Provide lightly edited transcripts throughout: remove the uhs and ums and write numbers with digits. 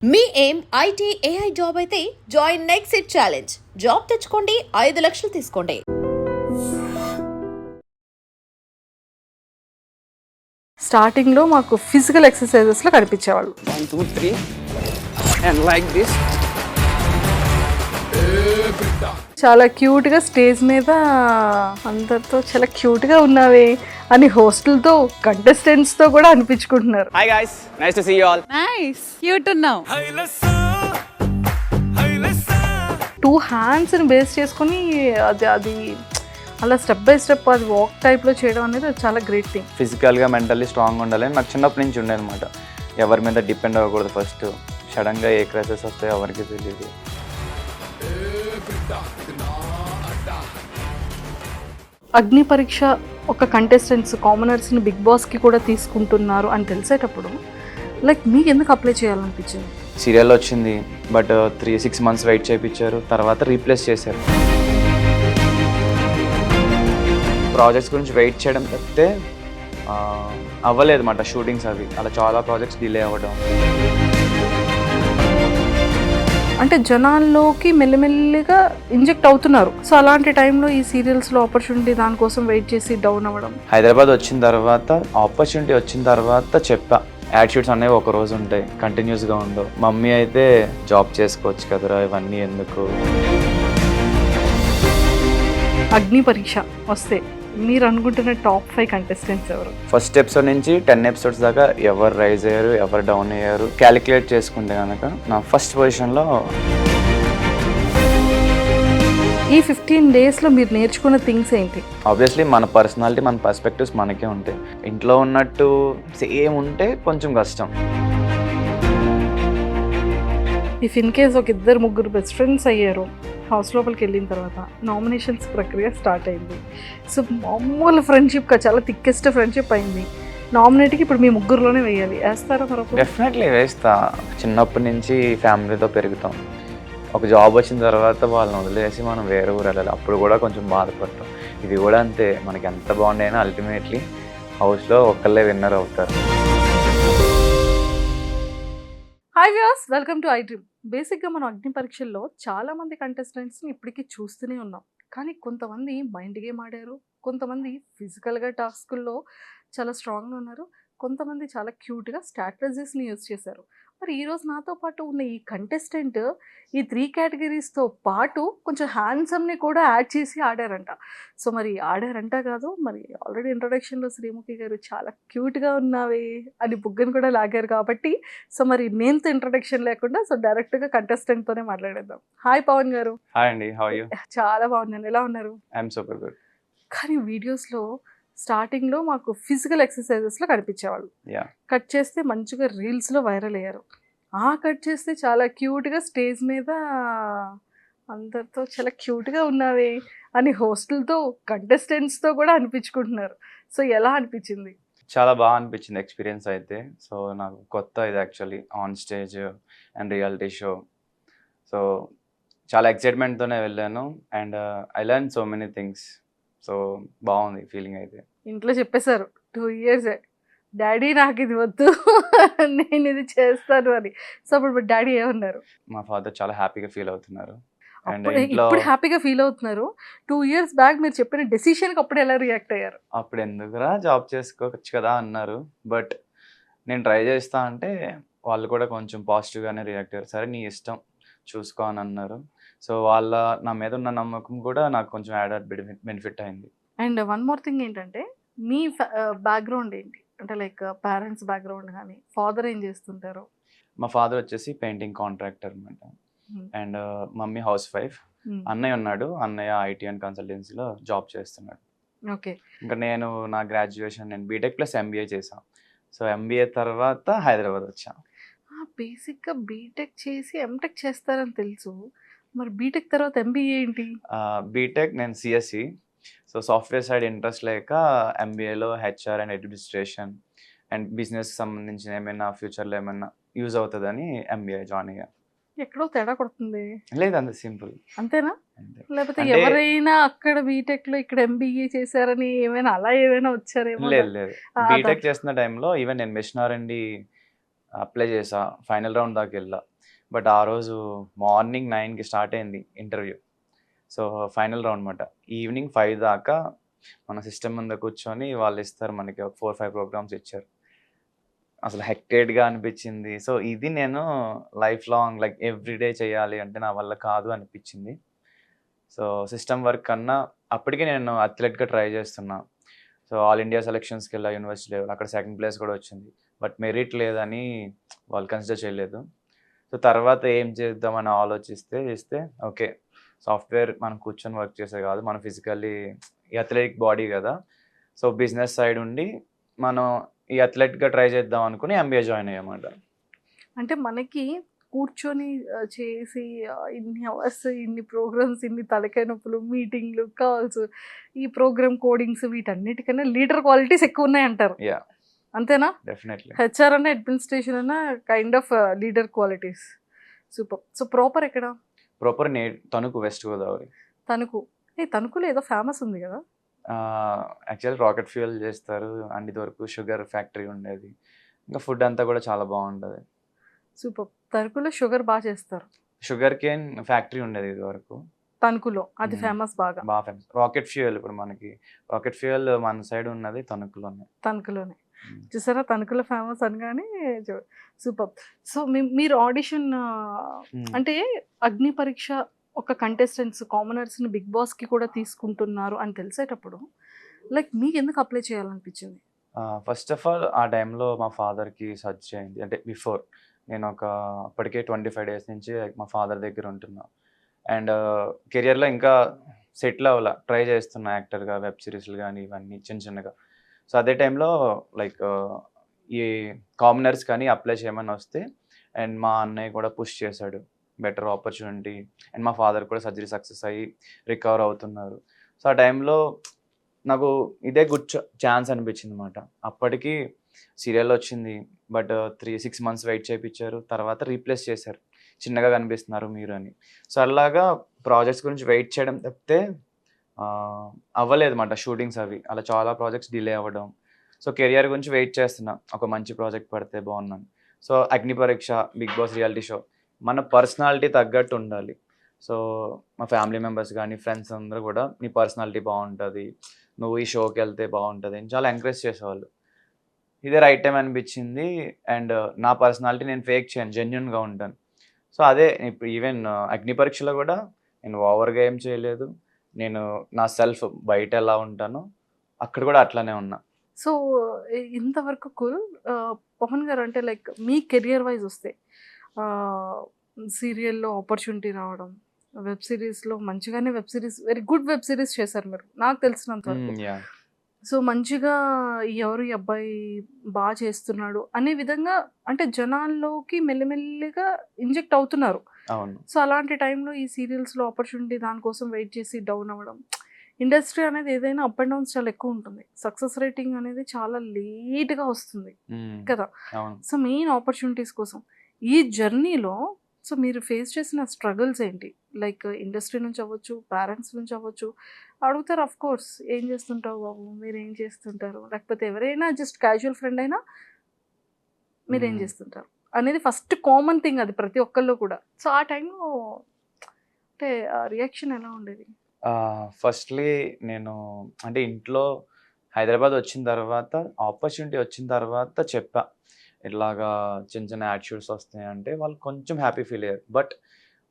మీ ఏం IT AI job అయితే join next it challenge. Job తెచ్చుకోండి, 5 లక్షలు తీసుకోండి. స్టార్టింగ్లో మాకు ఫిజికల్ ఎక్సర్సైజెస్లో కనిపించేవాళ్ళు. 1 2 3 and like this. చాలా క్యూట్గా స్టేజ్ మీద అందరితో చాలా క్యూట్గా ఉన్నావే అని హాస్టల్తో కంటెస్టెంట్స్తో కూడా అనిపించుకుంటున్నారు. Hi guys, nice to see you all. Nice cute ఉన్నావు. 2 హ్యాండ్స్ని బేస్ చేసుకొని అది అలా స్టెప్ బై స్టెప్ అది వాక్ టైప్లో చేయడం అనేది అది చాలా గ్రేట్ థింగ్. ఫిజికల్గా మెంటల్లీ స్ట్రాంగ్ ఉండాలి నాకు చిన్నప్పటి నుంచి ఉండే అనమాట. ఎవరి మీద డిపెండ్ అవ్వకూడదు. ఫస్ట్ సడన్గా ఏ క్రైసిస్ వస్తాయో ఎవరికి తెలియదు. అగ్ని పరీక్ష ఒక కంటెస్టెంట్స్ కామనర్స్ని బిగ్ బాస్కి కూడా తీసుకుంటున్నారు అని తెలిసేటప్పుడు లైక్ మీకు ఎందుకు అప్లై చేయాలనిపించింది? సీరియల్ వచ్చింది బట్ 3-6 months వెయిట్ చేయించారు, తర్వాత రీప్లేస్ చేశారు. ప్రాజెక్ట్స్ గురించి వెయిట్ చేయడం తప్పితే అవ్వలేదు అన్నమాట షూటింగ్స్ అవి. అలా చాలా ప్రాజెక్ట్స్ డిలే అవ్వడం. అంటే జనాల్లోకి మెల్లిమెల్లిగా ఇంజెక్ట్ అవుతున్నారు. సో అలాంటి టైంలో ఈ సీరియల్స్లో ఆపర్చునిటీ దానికోసం వెయిట్ చేసి డౌన్ అవ్వడం. హైదరాబాద్ వచ్చిన తర్వాత ఆపర్చునిటీ వచ్చిన తర్వాత చెప్పా యాటిట్యూడ్స్ అనేవి ఒక రోజు ఉంటాయి, కంటిన్యూస్గా ఉండవు. మమ్మీ అయితే జాబ్ చేసుకోవచ్చు కదరా, ఇవన్నీ ఎందుకు. అగ్ని పరీక్ష వస్తే మీరు అనుకుంటున్న టాప్ 5 కంటెస్టెంట్స్ ఎవరు? ఫస్ట్ ఎపిసోడ్ నుంచి 10 episodes దాకా ఎవరు రైజ్ అయ్యారు ఎవరు డౌన్ అయ్యారు క్యాలిక్యులేట్ చేసుకుంటే కనుక నా ఫస్ట్ పొజిషన్లో. ఈ 15 daysలో మీరు నేర్చుకున్న థింగ్స్ ఏంటి? ఆబ్వియస్లీ మన పర్సనాలిటీ మన పర్స్పెక్టివ్స్ మనకే ఉంటాయి. ఇంట్లో ఉన్నట్టు సేమ్ ఉంటే కొంచెం కష్టం. ఇఫ్ ఇన్ కేస్ ఒక 2-3 బెస్ట్ ఫ్రెండ్స్ అయ్యారు, హౌస్ లోపలికి వెళ్ళిన తర్వాత నామినేషన్స్ ప్రక్రియ స్టార్ట్ అయింది. సో మామూలు ఫ్రెండ్షిప్గా చాలా థిక్కెస్ట్ ఫ్రెండ్షిప్ అయింది. నామినేట్కి ఇప్పుడు మీ ముగ్గురులోనే వేయాలి, వేస్తారా మరొక? డెఫినెట్లీ వేస్తా. చిన్నప్పటి నుంచి ఫ్యామిలీతో పెరుగుతాం. ఒక జాబ్ వచ్చిన తర్వాత వాళ్ళని వదిలేసి మనం వేరే ఊరు వెళ్ళాలి, అప్పుడు కూడా కొంచెం బాధపడతాం. ఇది కూడా అంతే, మనకి ఎంత బాగుండైనా అల్టిమేట్లీ హౌస్లో ఒక్కళ్ళే విన్నర్ అవుతారు. Hi viewers, welcome to I dream. బేసిక్గా మనం అగ్ని పరీక్షల్లో చాలామంది కంటెస్టెంట్స్ని ఇప్పటికీ చూస్తూనే ఉన్నాం. కానీ కొంతమంది మైండ్ గేమ్ ఆడారు, కొంతమంది ఫిజికల్గా టాస్కుల్లో చాలా స్ట్రాంగ్గా ఉన్నారు, కొంతమంది చాలా క్యూట్గా స్ట్రాటజీస్ని యూజ్ చేశారు. మరి ఈరోజు నాతో పాటు ఉన్న ఈ కంటెస్టెంట్ ఈ 3 categories పాటు కొంచెం హ్యాండ్సమ్ని కూడా యాడ్ చేసి ఆడారంట. సో మరి ఆడారంట కాదు, మరి ఆల్రెడీ ఇంట్రొడక్షన్లో శ్రీముఖి గారు చాలా క్యూట్గా ఉన్నావే అని బుగ్గను కూడా లాగారు కాబట్టి సో మరి నేమ్తో ఇంట్రొడక్షన్ లేకుండా సో డైరెక్ట్గా కంటెస్టెంట్తోనే మాట్లాడేద్దాం. హాయ్ పవన్ గారు. హాయ్ అండి, హౌ ఆర్ యు? చాలా బాగున్నాను, ఎలా ఉన్నారు? I'm super good. కానీ వీడియోస్లో స్టార్టింగ్లో మాకు ఫిజికల్ ఎక్సర్సైజెస్లో కనిపించేవాళ్ళు. కట్ చేస్తే మంచిగా రీల్స్లో వైరల్ అయ్యారు. కట్ చేస్తే చాలా క్యూట్గా స్టేజ్ మీద అందరితో చాలా క్యూట్గా ఉన్నావే అని హాస్టల్తో కంటెస్టెంట్స్తో కూడా అనిపించుకుంటున్నారు. సో ఎలా అనిపించింది? చాలా బాగా అనిపించింది ఎక్స్పీరియన్స్ అయితే. సో నాకు కొత్త ఇది actually on stage and reality show. So చాలా ఎక్సైట్మెంట్తోనే వెళ్ళాను and I learn so many things. So బాగుంది ఫీలింగ్ అయితే. ఇంట్లో చెప్పేశారు 2 years డాడీ నాకు ఇది వద్దు నేను ఇది చేస్తాను అని. సో అప్పుడు డాడీ ఏమన్నారు? మా ఫాదర్ చాలా హ్యాపీగా ఫీల్ అవుతున్నారు. అండ్ ఇప్పుడు హ్యాపీగా ఫీల్ అవుతున్నారు. 2 years బ్యాక్ మీరు చెప్పిన డెసిషన్కి అప్పుడు ఎలా రియాక్ట్ అయ్యారు? అప్పుడు ఎందుకురా జాబ్ చేసుకోవచ్చు కదా అన్నారు. బట్ నేను ట్రై చేస్తా అంటే వాళ్ళు కూడా కొంచెం పాజిటివ్గానే రియాక్ట్ అయ్యారు. సరే నీ ఇష్టం చూసుకో అని అన్నారు. సో వాళ్ళ నా మీద ఉన్న నమ్మకం కూడా నాకు కొంచెం యాడెడ్ బెనిఫిట్ అయింది. అండ్ వన్ మోర్ థింగ్ ఏంటంటే మీ బ్యాక్గ్రౌండ్ ఏంటి? అంటే లైక్ పేరెంట్స్ బ్యాక్గ్రౌండ్ కానీ, ఫాదర్ ఏం చేస్తుంటారు? మా ఫాదర్ వచ్చేసి పెయింటింగ్ కాంట్రాక్టర్ అనమాట. And mummy house wife. అన్నయ్య ఉన్నాడు, అన్నయ్య ఐటీ అండ్ కన్సల్టెన్సీలో జాబ్ చేస్తున్నాడు. ఓకే. ఇంకా నేను నా గ్రాడ్యుయేషన్ నేను బీటెక్ ప్లస్ ఎంబీఏ చేశాను. సో ఎంబీఏ తర్వాత హైదరాబాద్ వచ్చాను. బేసిక్గా బీటెక్ చేసి ఎంటెక్ చేస్తారని తెలుసు, మరి బీటెక్ తర్వాత ఎంబీఏ ఏంటి? బీటెక్ నేను CSC. So software side interest లేక ఎంబీఏలో హెచ్ఆర్ అండ్ అడ్మినిస్ట్రేషన్ అండ్ బిజినెస్కి సంబంధించిన ఏమైనా ఫ్యూచర్లో ఏమైనా యూజ్ అవుతుందని ఎంబీఏ జాయిన్ అయ్యా. ఎక్కడో తేడా కొడుతుంది. లేదు, అంత సింపుల్. అంతేనా? అంతే. లేకపోతే ఎవరైనా అక్కడ బీటెక్లో ఇక్కడ ఎంబీఏ చేశారని ఏమైనా అలా ఏమైనా వచ్చారేమో? లేదు లేదు, బీటెక్ చేస్తున్న టైంలో ఈవెన్ నేను మిషన్ ఆర్ అండ్ అప్లై చేసా, ఫైనల్ రౌండ్ దాకా వెళ్ళా. బట్ ఆ రోజు మార్నింగ్ 9కి స్టార్ట్ అయింది ఇంటర్వ్యూ. సో ఫైనల్ రౌండ్ అనమాట. ఈవినింగ్ 5 దాకా మన సిస్టమ్ ముందు కూర్చొని వాళ్ళు ఇస్తారు మనకి, ఒక 4-5 ప్రోగ్రామ్స్ ఇచ్చారు. అసలు హెక్టేడ్గా అనిపించింది. సో ఇది నేను లైఫ్ లాంగ్ లైక్ ఎవ్రీడే చేయాలి అంటే నా వల్ల కాదు అనిపించింది. సో సిస్టమ్ వర్క్ కన్నా అప్పటికే నేను అథ్లెట్గా ట్రై చేస్తున్నా. సో ఆల్ ఇండియా సెలక్షన్స్కి వెళ్ళా యూనివర్సిటీ లెవెల్, అక్కడ సెకండ్ ప్లేస్ కూడా వచ్చింది. బట్ మెరిట్ లేదని వాళ్ళు కన్సిడర్ చేయలేదు. సో తర్వాత ఏం చేద్దామని చేస్తే ఓకే, సాఫ్ట్వేర్ మనం కూర్చొని వర్క్ చేసే కాదు, మనం ఫిజికల్లీ ఈ అథ్లెటిక్ బాడీ కదా, సో బిజినెస్ సైడ్ ఉండి మనం ఈ అథ్లెట్గా ట్రై చేద్దాం అనుకుని ఎంబీఏ జాయిన్ అయ్యామాట. అంటే మనకి కూర్చొని చేసి ఇన్ని అవర్స్, ఇన్ని ప్రోగ్రామ్స్, ఇన్ని తలకాయ నొప్పులు, మీటింగ్లు, కాల్స్, ఈ ప్రోగ్రామ్ కోడింగ్స్, వీటన్నిటికన్నా లీడర్ క్వాలిటీస్ ఎక్కువ ఉన్నాయంటారు. యా, అంతేనా? డెఫినెట్లీ. హెచ్ఆర్ అన్న, అడ్మినిస్ట్రేషన్ అన్న kind of leader qualities. Super. So proper ఎక్కడ? Proper Tanuku, west Godavari. తణుకు. తణుకులో ఏదో ఫేమస్ ఉంది కదా? యాక్చువల్లీ రాకెట్ ఫ్యూయల్ చేస్తారు అండ్ ఇదివరకు షుగర్ ఫ్యాక్టరీ ఉండేది. ఇంకా ఫుడ్ అంతా కూడా చాలా బాగుంటుంది. సూపర్. తణుకులో షుగర్ బాగా చేస్తారు. షుగర్ కేన్ ఫ్యాక్టరీ ఉండేది ఇది వరకు తణుకులో, అది ఫేమస్ బాగా. బాగా ఫేమస్. రాకెట్ ఫ్యూయల్, ఇప్పుడు మనకి రాకెట్ ఫ్యూయల్ మన సైడ్ ఉన్నది తణుకులోనే. తణుకులోనే చూసారా? తణుకులో ఫేమస్ అనగానే సూపర్. సో మీరు ఆడిషన్ అంటే అగ్ని పరీక్ష ఒక కంటెస్టెంట్స్, కామనర్స్ని బిగ్ బాస్కి కూడా తీసుకుంటున్నారు అని తెలిసేటప్పుడు లైక్ మీకు ఎందుకు అప్లై చేయాలనిపించింది? ఫస్ట్ ఆఫ్ ఆల్ ఆ టైంలో మా ఫాదర్కి సర్చ్ అయింది. అంటే బిఫోర్ నేను అప్పటికే 25 డేస్ నుంచి మా ఫాదర్ దగ్గర ఉంటున్నా. అండ్ కెరియర్లో ఇంకా సెటిల్ అవ్వాల ట్రై చేస్తున్నా యాక్టర్గా, వెబ్ సిరీస్లు కానీ ఇవన్నీ చిన్న చిన్నగా. సో అదే టైంలో లైక్ ఈ కామనర్స్ కానీ అప్లై చేయమని వస్తే, అండ్ మా అన్నయ్య కూడా పుష్ చేశాడు, బెటర్ ఆపర్చునిటీ. అండ్ మా ఫాదర్ కూడా సర్జరీ సక్సెస్ అయ్యి రికవర్ అవుతున్నారు. సో ఆ టైంలో నాకు ఇదే గుడ్ ఛాన్స్ అనిపించింది అనమాట. అప్పటికి సీరియల్ వచ్చింది, బట్ 3-6 months వెయిట్ చేయించారు. తర్వాత రీప్లేస్ చేశారు, చిన్నగా కనిపిస్తున్నారు మీరు అని. సో అలాగా ప్రాజెక్ట్స్ గురించి వెయిట్ చేయడం తప్పితే అవ్వలేదు అన్నమాట షూటింగ్స్ అవి. అలా చాలా ప్రాజెక్ట్స్ డిలే అవ్వడం. సో కెరియర్ గురించి వెయిట్ చేస్తున్నా, ఒక మంచి ప్రాజెక్ట్ పడితే బాగున్నాను. సో అగ్ని పరీక్ష, బిగ్ బాస్ రియాలిటీ షో మన పర్సనాలిటీ తగ్గట్టు ఉండాలి. సో మా ఫ్యామిలీ మెంబర్స్ కానీ ఫ్రెండ్స్ అందరూ కూడా నీ పర్సనాలిటీ బాగుంటుంది, నువ్వు ఈ షోకి వెళ్తే బాగుంటుంది అని చాలా ఎంకరేజ్ చేసేవాళ్ళు. ఇదే రైట్ టైం అనిపించింది. అండ్ నా పర్సనాలిటీ నేను ఫేక్ చేయను, జెన్యున్గా ఉంటాను. సో అదే ఇప్పుడు ఈవెన్ అగ్ని పరీక్షలో కూడా నేను ఓవర్గా ఏం చేయలేదు. నేను నా సెల్ఫ్ బయట ఎలా ఉంటానో అక్కడ కూడా అట్లానే ఉన్నా. సో ఇంతవరకు పవన్ గారు అంటే లైక్ మీ కెరియర్ వైజ్ వస్తే సీరియల్లో ఆపర్చునిటీ రావడం, వెబ్ సిరీస్లో మంచిగానే web series, very good web series చేశారు మీరు నాకు తెలిసినంత వరకు. సో మంచిగా ఎవరు ఈ అబ్బాయి బాగా చేస్తున్నాడు అనే విధంగా అంటే జనాల్లోకి మెల్లిమెల్లిగా ఇంజెక్ట్ అవుతున్నారు. అవును. సో అలాంటి టైంలో ఈ సీరియల్స్లో ఆపర్చునిటీ దానికోసం వెయిట్ చేసి డౌన్ అవ్వడం, ఇండస్ట్రీ అనేది ఏదైనా అప్ అండ్ డౌన్స్ చాలా ఎక్కువ ఉంటుంది. సక్సెస్ రేటింగ్ అనేది చాలా లేట్గా వస్తుంది కదా. సో మెయిన్ ఆపర్చునిటీస్ కోసం ఈ జర్నీలో సో మీరు ఫేస్ చేసిన స్ట్రగుల్స్ ఏంటి? లైక్ ఇండస్ట్రీ నుంచి అవ్వచ్చు, పేరెంట్స్ నుంచి అవ్వచ్చు, అడుగుతారు అఫ్ కోర్స్ ఏం చేస్తుంటావు బాబు, మీరు ఏం చేస్తుంటారు, లేకపోతే ఎవరైనా జస్ట్ క్యాజువల్ ఫ్రెండ్ అయినా మీరు ఏం చేస్తుంటారు అనేది ఫస్ట్ కామన్ థింగ్, అది ప్రతి ఒక్కళ్ళు కూడా. సో ఆ టైంలో అంటే రియాక్షన్ ఎలా ఉండేది? ఫస్ట్లీ నేను అంటే ఇంట్లో హైదరాబాద్ వచ్చిన తర్వాత, ఆపర్చునిటీ వచ్చిన తర్వాత చెప్పా, ఇలాగా చిన్న చిన్న యాటిట్యూడ్స్ వస్తాయి అంటే వాళ్ళు కొంచెం హ్యాపీ ఫీల్ అయ్యారు. బట్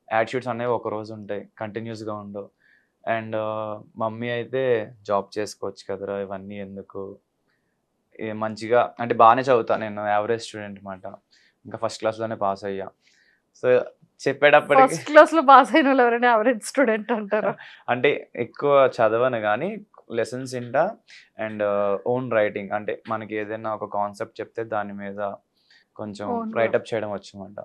యాటిట్యూడ్స్ అనేవి ఒక రోజు ఉంటాయి, కంటిన్యూస్గా ఉండవు. అండ్ మమ్మీ అయితే జాబ్ చేసుకోవచ్చు కదరా, ఇవన్నీ ఎందుకు, మంచిగా అంటే బాగానే చదువుతా, నేను యావరేజ్ స్టూడెంట్ అనమాట, ఇంకా ఫస్ట్ క్లాస్లోనే పాస్ అయ్యా. సో చెప్పేటప్పటికి ఫస్ట్ క్లాస్లో పాస్ అయిన వాళ్ళు ఎవరైనా యావరేజ్ స్టూడెంట్ అంటారు? అంటే ఎక్కువ చదవను కానీ లెసన్స్ ఇంటా. అండ్ ఓన్ రైటింగ్, అంటే మనకి ఏదైనా ఒక కాన్సెప్ట్ చెప్తే దాని మీద కొంచెం రైటప్ చేయడం వచ్చనమాట.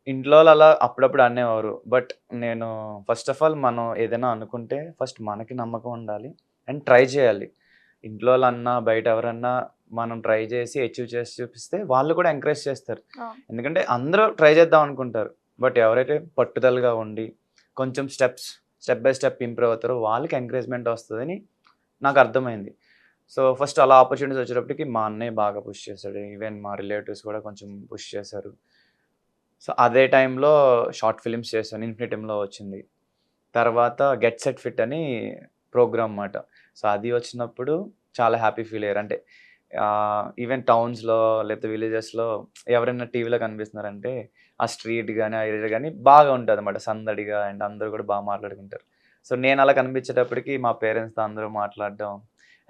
ఇంట్లో అలా అప్పుడప్పుడు అనేవారు. బట్ నేను ఫస్ట్ ఆఫ్ ఆల్ మనం ఏదైనా అనుకుంటే ఫస్ట్ మనకి నమ్మకం ఉండాలి అండ్ ట్రై చేయాలి. ఇంట్లో అన్నా బయట ఎవరన్నా మనం ట్రై చేసి అచీవ్ చేసి చూపిస్తే వాళ్ళు కూడా ఎంకరేజ్ చేస్తారు. ఎందుకంటే అందరూ ట్రై చేద్దాం అనుకుంటారు, బట్ ఎవరైతే పట్టుదలగా ఉండి కొంచెం స్టెప్ బై స్టెప్ ఇంప్రూవ్ అవుతారో వాళ్ళకి ఎంకరేజ్మెంట్ వస్తుందని నాకు అర్థమైంది. సో ఫస్ట్ అలా ఆపర్చునిటీస్ వచ్చేటప్పటికి మా అన్నయ్య బాగా పుష్ చేశాడు, ఈవెన్ మా రిలేటివ్స్ కూడా కొంచెం పుష్ చేశారు. సో అదే టైంలో షార్ట్ ఫిలిమ్స్ చేశాను, ఇన్ఫినిటంలో వచ్చింది. తర్వాత గెట్ సెట్ ఫిట్ అని ప్రోగ్రామ్ అన్నమాట. సో అది వచ్చినప్పుడు చాలా హ్యాపీ ఫీల్ అయ్యారు. అంటే ఈవెన్ టౌన్స్లో లేకపోతే విలేజెస్లో ఎవరైనా టీవీలో కనిపిస్తున్నారంటే ఆ స్ట్రీట్ కానీ ఆ ఏరియా కానీ బాగా ఉంటుంది అన్నమాట, సందడిగా, అండ్ అందరూ కూడా బాగా మాట్లాడుకుంటారు. సో నేను అలా కనిపించేటప్పటికి మా పేరెంట్స్తో అందరూ మాట్లాడడం,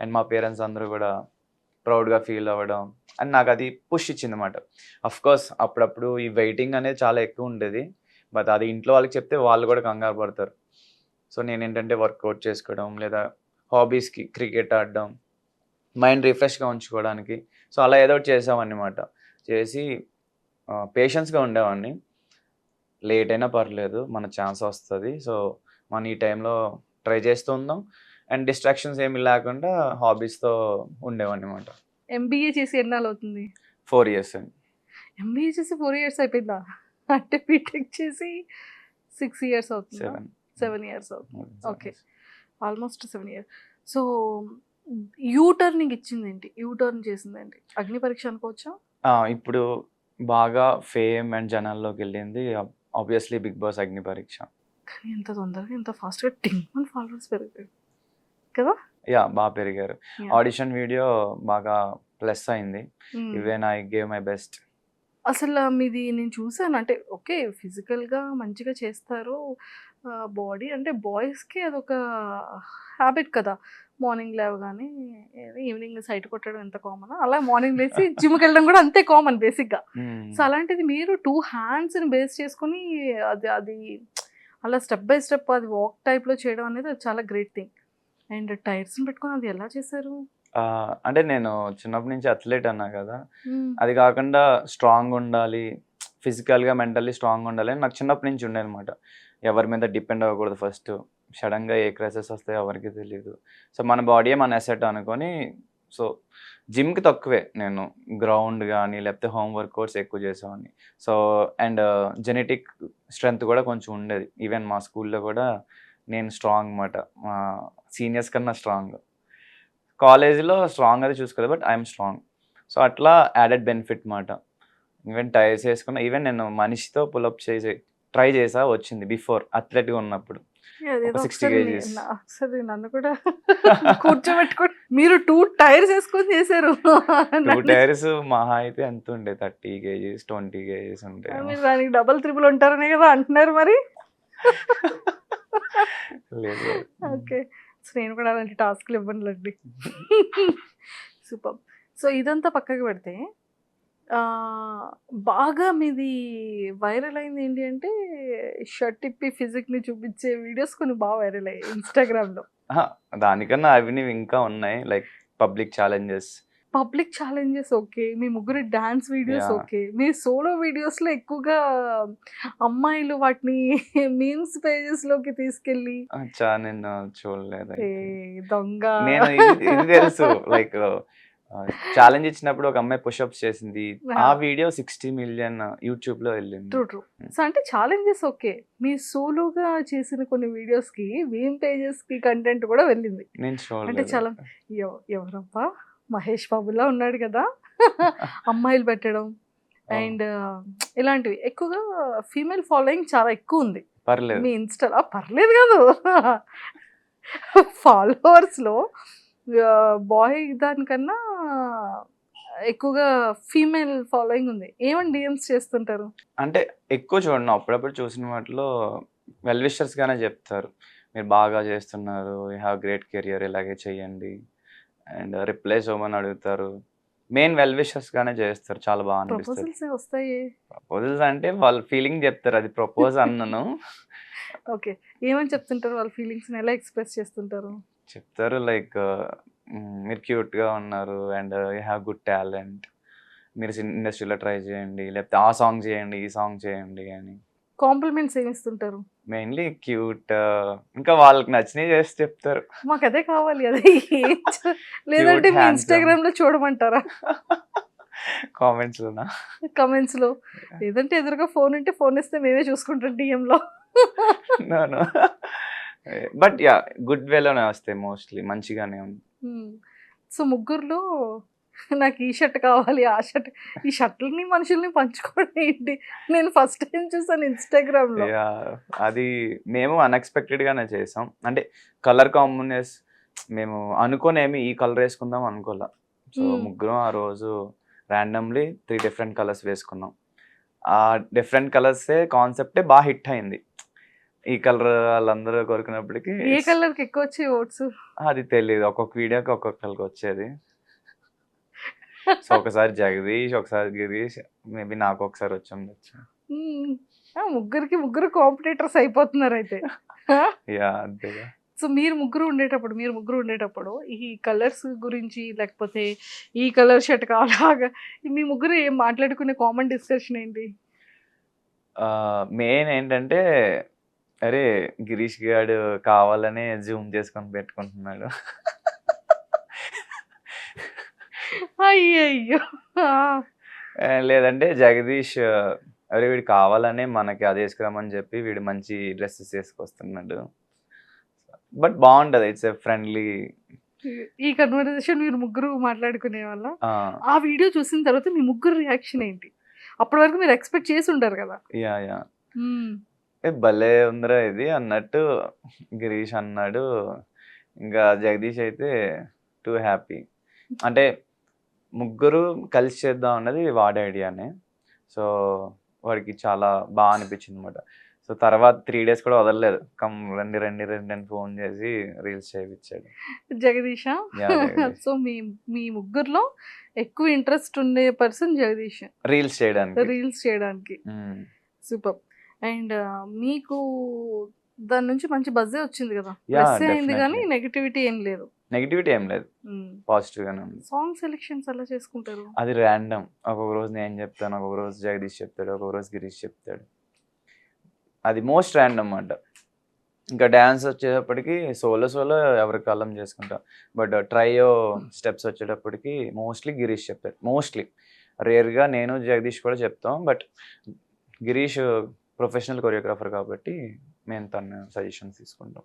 అండ్ మా పేరెంట్స్ అందరూ కూడా ప్రౌడ్గా ఫీల్ అవ్వడం, అండ్ నాకు అది పుష్ ఇచ్చింది అనమాట. కోర్స్ అప్పుడప్పుడు ఈ వెయిటింగ్ అనేది చాలా ఎక్కువ ఉండేది, బట్ అది ఇంట్లో వాళ్ళకి చెప్తే వాళ్ళు కూడా కంగారు పడతారు. సో నేను ఏంటంటే వర్కౌట్ చేసుకోవడం, లేదా హాబీస్కి క్రికెట్ ఆడడం, మైండ్ రిఫ్రెష్గా ఉంచుకోవడానికి, సో అలా ఏదో ఒకటి చేసామన్నమాట. చేసి పేషెన్స్గా ఉండేవాడిని. లేట్ అయినా పర్లేదు, మన ఛాన్స్ వస్తుంది, సో మనం ఈ టైంలో ట్రై చేస్తూ ఉందాం, అండ్ డిస్ట్రాక్షన్స్ ఏమి లేకుండా హాబీస్తో ఉండేవాడిని అనమాట. ఎంబీఏ చేసి ఎన్నాళ్ళు అవుతుంది? 4 years అండి. ఎంబీఏ చేసి 4 years అయిపోయిందా? అంటే బీటెక్ చేసి 6 years అవుతుందా? 7 years అవుతుంది. Okay, almost 7 years. So U turning ఇచ్చిందేంటి, యూటర్న్ చేసిందేంటి? అగ్ని పరీక్ష అనుకోవచ్చా? ఇప్పుడు బాగా ఫేమ్ అండ్ జనాల్లోకి వెళ్ళింది ఆబ్వియస్లీ బిగ్ బాస్ అగ్ని పరీక్ష. కానీ ఎంత తొందరగా ఎంత ఫాస్ట్గా 10 ఫాలోవర్స్ పెరిగారు కదా? యా, బాగా పెరిగారు. Yeah. ఆడిషన్ వీడియో బాగా ప్లస్ అయింది. Even I gave my best. అసలు మీది నేను చూసాను, అంటే ఓకే ఫిజికల్గా మంచిగా చేస్తారు, బాడీ అంటే బాయ్స్కి అదొక హ్యాబిట్ కదా, మార్నింగ్ లేవగానే ఈవినింగ్ సైట్ కొట్టడం ఎంత కామన్, అలా మార్నింగ్ లేచి జిమ్కి వెళ్ళడం కూడా అంతే కామన్ బేసిక్గా. సో అలాంటిది మీరు 2 handsని బేస్ చేసుకొని అది అలా స్టెప్ బై స్టెప్ అది వాక్ టైప్లో చేయడం అనేది అది చాలా గ్రేట్ థింగ్. అండ్ టైర్స్ని పెట్టుకొని అది ఎలా చేశారు? అంటే నేను చిన్నప్పటి నుంచి అథ్లెట్ అన్నా కదా, అది కాకుండా స్ట్రాంగ్ ఉండాలి, ఫిజికల్గా మెంటల్లీ స్ట్రాంగ్ ఉండాలి అని నాకు చిన్నప్పటి నుంచి ఉండే అనమాట. ఎవరి మీద డిపెండ్ అవ్వకూడదు, ఫస్ట్ సడన్గా ఏ క్రైసెస్ వస్తాయో ఎవరికి తెలియదు. సో మన బాడీయే మన అసెట్ అనుకొని, సో జిమ్కి తక్కువే, నేను గ్రౌండ్ కానీ లేకపోతే హోమ్ వర్కౌట్స్ ఎక్కువ చేసేవాడిని. సో అండ్ జెనెటిక్ స్ట్రెంగ్త్ కూడా కొంచెం ఉండేది. ఈవెన్ మా స్కూల్లో కూడా నేను స్ట్రాంగ్ అన్నమాట, మా సీనియర్స్ కన్నా స్ట్రాంగ్. కాలేజీలో స్ట్రాంగ్ అది చూసుకోలేదు, బట్ ఐఎమ్ స్ట్రాంగ్. సో అట్లా యాడెడ్ బెనిఫిట్ మాట. ఈవెన్ టైర్స్ వేసుకున్నా, ఈవెన్ నేను మనిషితో పుల్అప్ చేసి ట్రై చేసా, వచ్చింది బిఫోర్ అథ్లెట్గా ఉన్నప్పుడు. 60 kgs. ఒకసారి నన్ను కూడా కూర్చోబెట్టుకొని మీరు 2 టైర్స్ వేసుకొని చేశారు. 2 టైర్స్ మహా అయితే ఎంత ఉండే, 30 kgs 20 kgs ఉంటాయి. మీరు దానికి డబల్ త్రిబుల్ ఉంటారనే కదా అంటున్నారు మరి. లేదు. ఓకే, సో నేను కూడా అలాంటి టాస్క్లు ఇవ్వనులేండి. సూపర్. సో ఇదంతా పక్కకి పెడితే బాగా మీది వైరల్ అయింది ఏంటి అంటే షర్ట్ ఇప్పి ఫిజిక్ని చూపించే వీడియోస్ కొన్ని బాగా వైరల్ అయ్యాయి ఇన్స్టాగ్రామ్లో. దానికన్నా అవి ఇంకా ఉన్నాయి, లైక్ పబ్లిక్ ఛాలెంజెస్. ఓకే, మీ ముగ్గురు డాన్స్ వీడియోస్ Yeah. ఓకే, మీ సోలో వీడియోస్లో ఎక్కువగా అమ్మాయిలు వాటిని మీమ్స్ పేజెస్లోకి తీసుకెళ్ళి నేను చూడలేదు. ఏ దొంగ నేను ఇది తెలుసు, లైక్ ఛాలెంజ్ ఇచ్చినప్పుడు ఒక అమ్మాయి పుషప్స్ చేసింది, ఆ వీడియో 60 million యూట్యూబ్ లో వెళ్ళింది. ట్రూ. సో అంటే ఛాలెంజెస్ ఓకే, మీ సోలోగా చేసిన కొన్ని వీడియోస్కి మీమ్ పేజెస్కి కంటెంట్ కూడా వెళ్ళింది. నేను అంటే చూడలేదు. చాలా ఎవరబ్బా మహేష్ బాబులా ఉన్నాడు కదా అమ్మాయిలు పెట్టడం అండ్ ఇలాంటివి ఎక్కువగా ఫీమేల్ ఫాలోయింగ్ చాలా ఎక్కువ ఉంది పర్లేదు. మీ ఇన్స్టాలో. పర్లేదు కాదు, ఫాలోవర్స్లో బాయ్ దానికన్నా ఎక్కువగా ఫీమేల్ ఫాలోయింగ్ ఉంది. ఏమని డిఎమ్స్ చేస్తుంటారు? అంటే ఎక్కువ చూడండి, అప్పుడప్పుడు చూసిన వాటిలో వెల్ విషర్స్ గానే చెప్తారు, మీరు బాగా చేస్తున్నారు, యూ హ్యావ్ గ్రేట్ కెరియర్, ఇలాగే చెయ్యండి, అండ్ రిప్లైస్ ఇవ్వమని అడుగుతారు. మెయిన్ వెల్ విషర్స్ గానే చేస్తారు, చాలా బాగా అనిపిస్తుంది. ప్రపోజల్స్ వస్తాయి. ప్రపోజల్స్ అంటే వాళ్ళ ఫీలింగ్ చెప్తారు, అది ప్రపోజ్ అన్నను. ఓకే, ఏమని చెప్తుంటారు? వాళ్ళ ఫీలింగ్స్ని ఎలా ఎక్స్ప్రెస్ చేస్తుంటారు? చెప్తారు లైక్ మీరు క్యూట్గా ఉన్నారు, and you have good talent, మీరు ఇండస్ట్రీలో ట్రై చేయండి, లేకపోతే ఆ సాంగ్ చేయండి, ఈ సాంగ్ చేయండి అని. కాంప్లిమెంట్స్ ఏమి ఇస్తుంటారు? మెయిన్లీ క్యూట్, ఇంకా వాళ్ళకి నచ్చినవి చేసి చెప్తారు. మాకు అదే కావాలి, అదే లేదంటే మీ handsome. ఇన్స్టాగ్రామ్ లో చూడమంటారా? కామెంట్స్ లోనా? కమెంట్స్ లో, లేదంటే ఎదురుగా ఫోన్ ఉంటే ఫోన్ ఇస్తే మేమే చూసుకుంటాం DM లో. బట్ యా, గుడ్ వేలోనే వస్తాయి మోస్ట్లీ, మంచిగానే ఉంది. సో ముగ్గురులో నాకు ఈ షర్ట్ కావాలి, ఆ షర్ట్, ఈ షర్ట్లని మనుషుల్ని పంచుకోవడం ఏంటి? నేను ఫస్ట్ టైం చూసాను ఇన్స్టాగ్రామ్లో. అది మేము అన్ఎక్స్పెక్టెడ్ గానే చేసాం. అంటే కలర్ కాంబినేషన్ మేము అనుకోనేమి ఈ కలర్ వేసుకుందాం అనుకోలే. సో ముగ్గురం ఆ రోజు ర్యాండమ్లీ 3 డిఫరెంట్ కలర్స్ వేసుకున్నాం. ఆ డిఫరెంట్ కలర్సే కాన్సెప్టే బాగా హిట్ అయింది. ఈ కలర్ వాళ్ళందరూ కోరుకున్నప్పటికీ ఏ కలర్కి ఎక్కువ వచ్చాయి ఓట్స్? అది తెలియదు. ఒక్కొక్క వీడియోకి ఒక్కొక్కరికి వచ్చేది. సో ఒకసారి జగదీష్, ఒకసారి గిరీష్, మేబీ నాకు ఒకసారి వచ్చి ముగ్గురికి ముగ్గురు కాంపిటేటర్స్ అయిపోతున్నారు అయితే. అంతేగా. సో మీరు ముగ్గురు ఉండేటప్పుడు ఈ కలర్స్ గురించి, లేకపోతే ఈ కలర్ షర్ట్ కావాలాగా, మీ ముగ్గురు ఏం మాట్లాడుకునే కామన్ డిస్కషన్ ఏంటి? మెయిన్ ఏంటంటే, అరే గిరీష్ గాడు కావాలనే జూమ్ చేసుకొని పెట్టుకుంటున్నాడు. అయ్యయ్యో! లేదంటే జగదీష్ అరే వీడు కావాలనే మనకి అది వేసుకురామని చెప్పి వీడు మంచి డ్రెస్సెస్ వేసుకొస్తున్నాడు. బట్ బాగుంటది. It's a friendly. ఈ కన్వర్సేషన్ మీరు ముగ్గురు మాట్లాడుకునే వాళ్ళ? ఆ వీడియో చూసిన తర్వాత మీ ముగ్గురు రియాక్షన్ ఏంటి? అప్పటి వరకు మీరు ఎక్స్పెక్ట్ చేసి ఉంటారు కదా. యా భలే ఉందిరా ఇది అన్నట్టు గిరీష్ అన్నాడు. ఇంకా జగదీష్ అయితే టూ హ్యాపీ. అంటే ముగ్గురు కలిసి చేద్దాం అన్నది వాడి ఐడియానే. సో వాడికి చాలా బాగా అనిపించింది అనమాట. సో తర్వాత 3 days కూడా వదలలేదు. రండి అని ఫోన్ చేసి రీల్స్ చేయించాడు జగదీషా. సో మీ ముగ్గురులో ఎక్కువ ఇంట్రెస్ట్ ఉండే పర్సన్ జగదీష్ రీల్స్ చేయడానికి. సూపర్. అండ్ మీకు దాని నుంచి మంచి బజ్జే వచ్చింది కదా. బస్ అయింది కానీ నెగటివిటీ ఏం లేదు. పాజిటివ్ గానే ఉంది. సాంగ్ సెలెక్షన్స్ ఎలా చేసుకుంటారు? అది ర్యాండమ్. ఒక్కొక్క రోజు నేను చెప్తాను, ఒక్కొక్క రోజు జగదీష్ చెప్తాడు, ఒక్కొక్క రోజు గిరీష్ చెప్తాడు. అది మోస్ట్ ర్యాండమ్ అన్నమాట. ఇంకా డ్యాన్స్ వచ్చేటప్పటికి సోలో ఎవరి కాలం చేసుకుంటాం. బట్ ట్రైయో స్టెప్స్ వచ్చేటప్పటికి మోస్ట్లీ గిరీష్ చెప్తాడు. మోస్ట్లీ రేర్గా నేను జగదీష్ కూడా చెప్తాం. బట్ గిరీష్ ప్రొఫెషనల్ కొరియోగ్రాఫర్ కాబట్టి మేము తన సజెషన్స్ తీసుకుంటాం.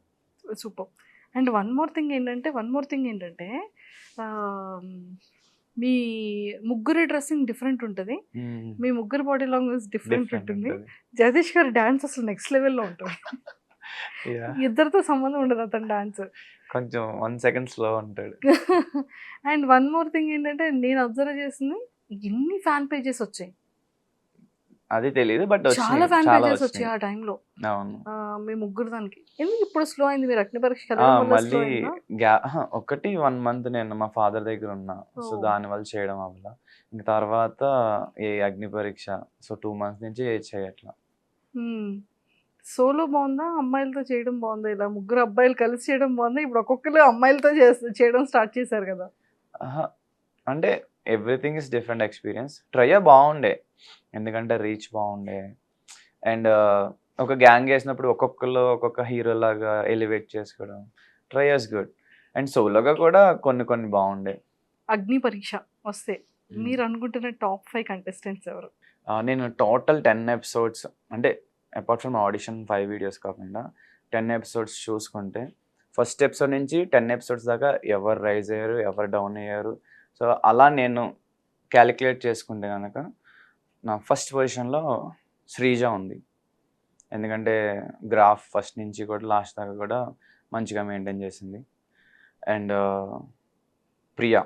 Super. And one more thing ఏంటంటే మీ ముగ్గురి డ్రెస్సింగ్ డిఫరెంట్ ఉంటుంది, మీ ముగ్గురు బాడీ లాంగ్వేజ్ డిఫరెంట్ ఉంటుంది. జగదీష్ గారి డాన్స్ అసలు నెక్స్ట్ లెవెల్లో ఉంటుంది. ఇద్దరితో సంబంధం ఉండదు అతని డాన్స్. కొంచెం 1 second స్లో ఉంటాడు. అండ్ వన్ మోర్ థింగ్ ఏంటంటే నేను అబ్జర్వ్ చేసింది, ఎన్ని ఫ్యాన్ పేజెస్ వచ్చాయి. అది తెలియదు బట్ చాలా ఫ్యాన్ పేజెస్ వచ్చాయి ఆ టైంలో. మీ ముగ్గురు దానికి ఎందుకు ఇప్పుడు స్లో అయింది? మీరు అగ్ని పరీక్ష మళ్ళీ ఒకటి 1 month నేను మా ఫాదర్ దగ్గర ఉన్నా. సో దాని వల్ల చేయడం అవ్వాల. ఇంకా తర్వాత ఏ అగ్ని పరీక్ష. సో 2 months నుంచి చేయట్లా. సోలో బాగుందా, అమ్మాయిలతో చేయడం బాగుందా? ఇలా ముగ్గురు అబ్బాయిలు కలిసి చేయడం బాగుందా? ఇప్పుడు ఒక్కొక్కరు అమ్మాయిలతో చేయడం స్టార్ట్ చేశారు కదా. అంటే everything is different experience. Trio బాగుండే, ఎందుకంటే రీచ్ బాగుండే. అండ్ ఒక గ్యాంగ్ వేసినప్పుడు ఒక్కొక్కరు ఒక్కొక్క హీరో లాగా ఎలివేట్ చేసుకోవడం. Triose good. అండ్ సోలోగా కూడా కొన్ని బాగుండే. అగ్ని పరీక్ష వస్తే మీరు అనుకుంటున్న టాప్ 5 కంటెస్టెంట్స్ ఎవరు? నేను టోటల్ 10 episodes, అంటే అపార్ట్ ఫ్రమ్ ఆడిషన్ 5 videos కాకుండా 10 episodes చూసుకుంటే ఫస్ట్ ఎపిసోడ్ నుంచి 10 episodes దాకా ఎవరు రైజ్ అయ్యారు, ఎవరు డౌన్ అయ్యారు. సో అలా నేను క్యాలిక్యులేట్ చేసుకుంటే కనుక నా ఫస్ట్ పొజిషన్లో శ్రీజ ఉంది. ఎందుకంటే గ్రాఫ్ ఫస్ట్ నుంచి కూడా లాస్ట్ దాకా కూడా మంచిగా మెయింటైన్ చేసింది. అండ్ ప్రియా,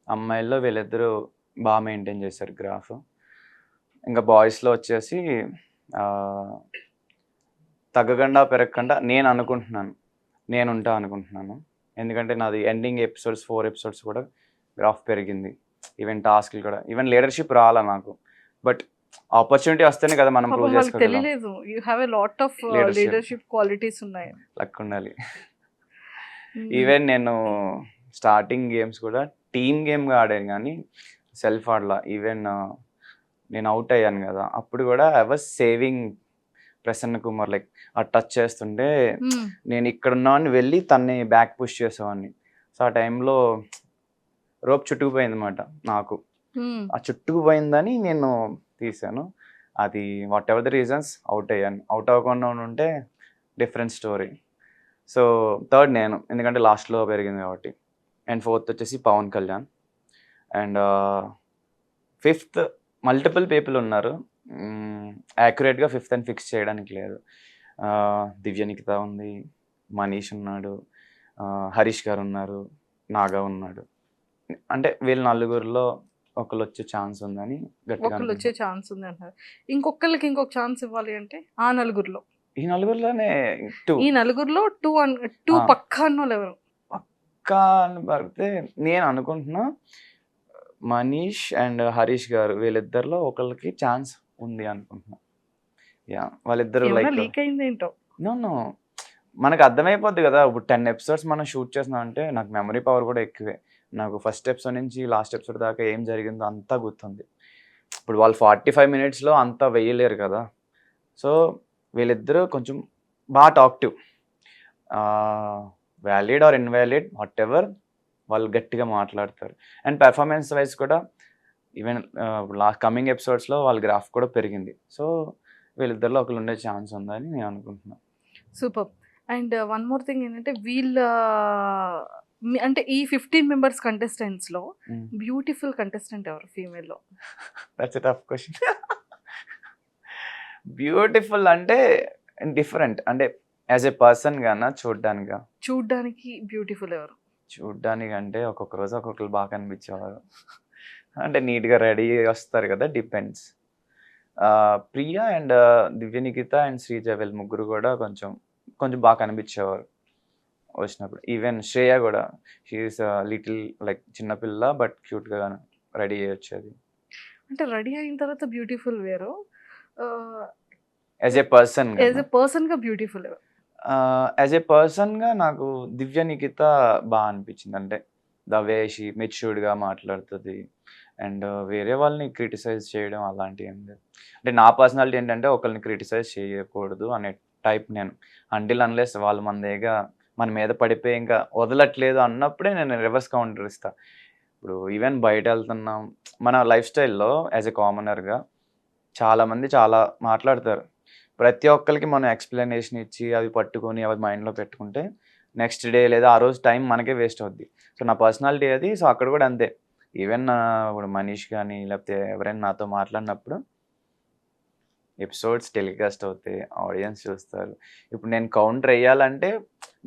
అమ్మాయిల్లో వీళ్ళిద్దరూ బాగా మెయింటైన్ చేశారు గ్రాఫ్. ఇంకా బాయ్స్లో వచ్చేసి తగ్గకుండా పెరగకుండా నేను ఉంటా అనుకుంటున్నాను. ఎందుకంటే నాది ఎండింగ్ ఎపిసోడ్స్ 4 episodes కూడా గ్రాఫ్ పెరిగింది. ఈవెన్ టాస్క్లు కూడా, ఈవెన్ లీడర్షిప్ రాలా నాకు. బట్ ఆపర్చునిటీ వస్తేనే కదా మనం ప్రూవ్ చేసుకోగలం. తెలియలేదు you have a lot of leadership qualities ఉన్నాయి. లక్ ఉండాలి. ఈవెన్ నేను స్టార్టింగ్ గేమ్స్ కూడా టీమ్ గేమ్గా ఆడాను కానీ సెల్ఫ్ ఆడలా. ఈవెన్ నేను అవుట్ అయ్యాను కదా, అప్పుడు కూడా I was saving Prasanna Kumar. Like ఆ టచ్ చేస్తుంటే నేను ఇక్కడ ఉన్నాను వెళ్ళి తన్ని బ్యాక్ పుష్ చేసేవాడిని. సో ఆ టైంలో రోప్ చుట్టుకుపోయింది అనమాట నాకు. ఆ చుట్టుకుపోయిందని నేను తీసాను. అది what ever the reasons out అయ్యాను. అవుట్ అవ్వకుండా ఉంటే డిఫరెంట్ స్టోరీ. సో థర్డ్ నేను, ఎందుకంటే లాస్ట్లో పెరిగింది కాబట్టి. అండ్ 4th వచ్చేసి Pawan Kalyan. And 5th multiple people ఉన్నారు. యాక్యురేట్గా 5th అని ఫిక్స్ చేయడానికి లేదు. దివ్య నిఖిత ఉంది, మనీష్ ఉన్నాడు, హరీష్ గారు ఉన్నారు, నాగా ఉన్నాడు. అంటే వీళ్ళ నలుగురిలో ఒకళ్ళు వచ్చే ఛాన్స్ ఉందని గట్టిగా ఒకళ్ళు వచ్చే ఛాన్స్ ఉంది అంటారు. ఇంకొకళ్ళకి ఇంకొక ఛాన్స్ ఇవ్వాలి అంటే ఆ నలుగురిలో ఈ నలుగురిలోనే 2 ఈ నలుగురిలో 2 ఆ. పక్కా అన్నోళ్ళు ఎవరు? పక్కా అని పడితే నేను అనుకుంటున్నా మనీష్ అండ్ హరీష్ గారు వీళ్ళిద్దరిలో ఒకళ్ళకి ఛాన్స్ ఉంది అనుకుంటున్నా. యా, వాళ్ళిద్దరు ఏమైనా లైక్ లీక్ అయిందేంటో. నో మనకు అర్థమైపోద్ది కదా. ఇప్పుడు 10 ఎపిసోడ్స్ మనం షూట్ చేస్తున్నాం అంటే నాకు మెమరీ పవర్ కూడా ఎక్కువే. నాకు ఫస్ట్ ఎపిసోడ్ నుంచి లాస్ట్ ఎపిసోడ్ దాకా ఏం జరిగిందో అంతా గుర్తుంది. ఇప్పుడు వాళ్ళు 45 మినిట్స్లో అంతా వేయలేరు కదా. సో వీళ్ళిద్దరూ కొంచెం బాగా talkative, valid or invalid whatever, వాళ్ళు గట్టిగా మాట్లాడతారు. అండ్ పెర్ఫార్మెన్స్ వైజ్ కూడా ఈవెన్ కమింగ్ ఎపిసోడ్స్లో వాళ్ళ గ్రాఫ్ కూడా పెరిగింది. సో వీళ్ళిద్దరిలో ఒకరు ఉండే ఛాన్స్ ఉందని నేను అనుకుంటున్నాను. Super. And one more thing ఏంటంటే వీళ్ళ అంటే ఈ 15 మెంబర్స్ కంటెస్టెంట్స్లో బ్యూటిఫుల్ కంటెస్టెంట్ ఎవరు ఫీమేల్లో? That's a tough question. Beautiful అంటే డిఫరెంట్, అంటే యాజ్ ఎ పర్సన్ గానా చూడ్డానికి బ్యూటిఫుల్ ఎవరు? చూడ్డానికి అంటే ఒక్కొక్క రోజు ఒక్కొక్కరు బాగా కనిపించేవారు. అంటే నీట్గా రెడీ వస్తారు కదా, depends. Priya and Divya Nikhita and Sreeja వీళ్ళు ముగ్గురు కూడా కొంచెం బాగా కనిపించేవారు వచ్చినప్పుడు. ఈవెన్ శ్రేయ కూడా, షీఈస్ లిటిల్ లైక్ చిన్నపిల్ల బట్ క్యూట్గా రెడీ అయ్యి వచ్చేది. అంటే రెడీ అయిన తర్వాత బ్యూటిఫుల్ వేరు, యాజ్ ఎ పర్సన్ పర్సన్గా బ్యూటిఫుల్ ఎవరు? యాజ్ ఎ పర్సన్గా నాకు దివ్య నిఖిత బాగా అనిపించింది. అంటే ద వే షీ మెచ్యూర్డ్గా మాట్లాడుతుంది అండ్ వేరే వాళ్ళని క్రిటిసైజ్ చేయడం అలాంటివి ఏం లేదు. అంటే నా పర్సనాలిటీ ఏంటంటే ఒకరిని క్రిటిసైజ్ చేయకూడదు అనే టైప్ నేను. అంటిల్ అన్లెస్ వాళ్ళు మన మీద పడిపోయి ఇంకా వదలట్లేదు అన్నప్పుడే నేను రివర్స్ కౌంటర్ ఇస్తాను. ఇప్పుడు ఈవెన్ బయట వెళ్తున్నాం, మన లైఫ్ స్టైల్లో యాజ్ ఎ కామనర్గా చాలామంది చాలా మాట్లాడతారు. ప్రతి ఒక్కరికి మనం ఎక్స్ప్లెనేషన్ ఇచ్చి అవి పట్టుకొని అవి మైండ్లో పెట్టుకుంటే నెక్స్ట్ డే లేదా ఆ రోజు టైం మనకే వేస్ట్ అవుద్ది. సో నా పర్సనాలిటీ అది. సో అక్కడ కూడా అంతే. ఈవెన్ ఇప్పుడు మనీష్ కానీ లేకపోతే ఎవరైనా నాతో మాట్లాడినప్పుడు ఎపిసోడ్స్ టెలికాస్ట్ అవుతాయి, ఆడియన్స్ చూస్తారు. ఇప్పుడు నేను కౌంటర్ వేయాలంటే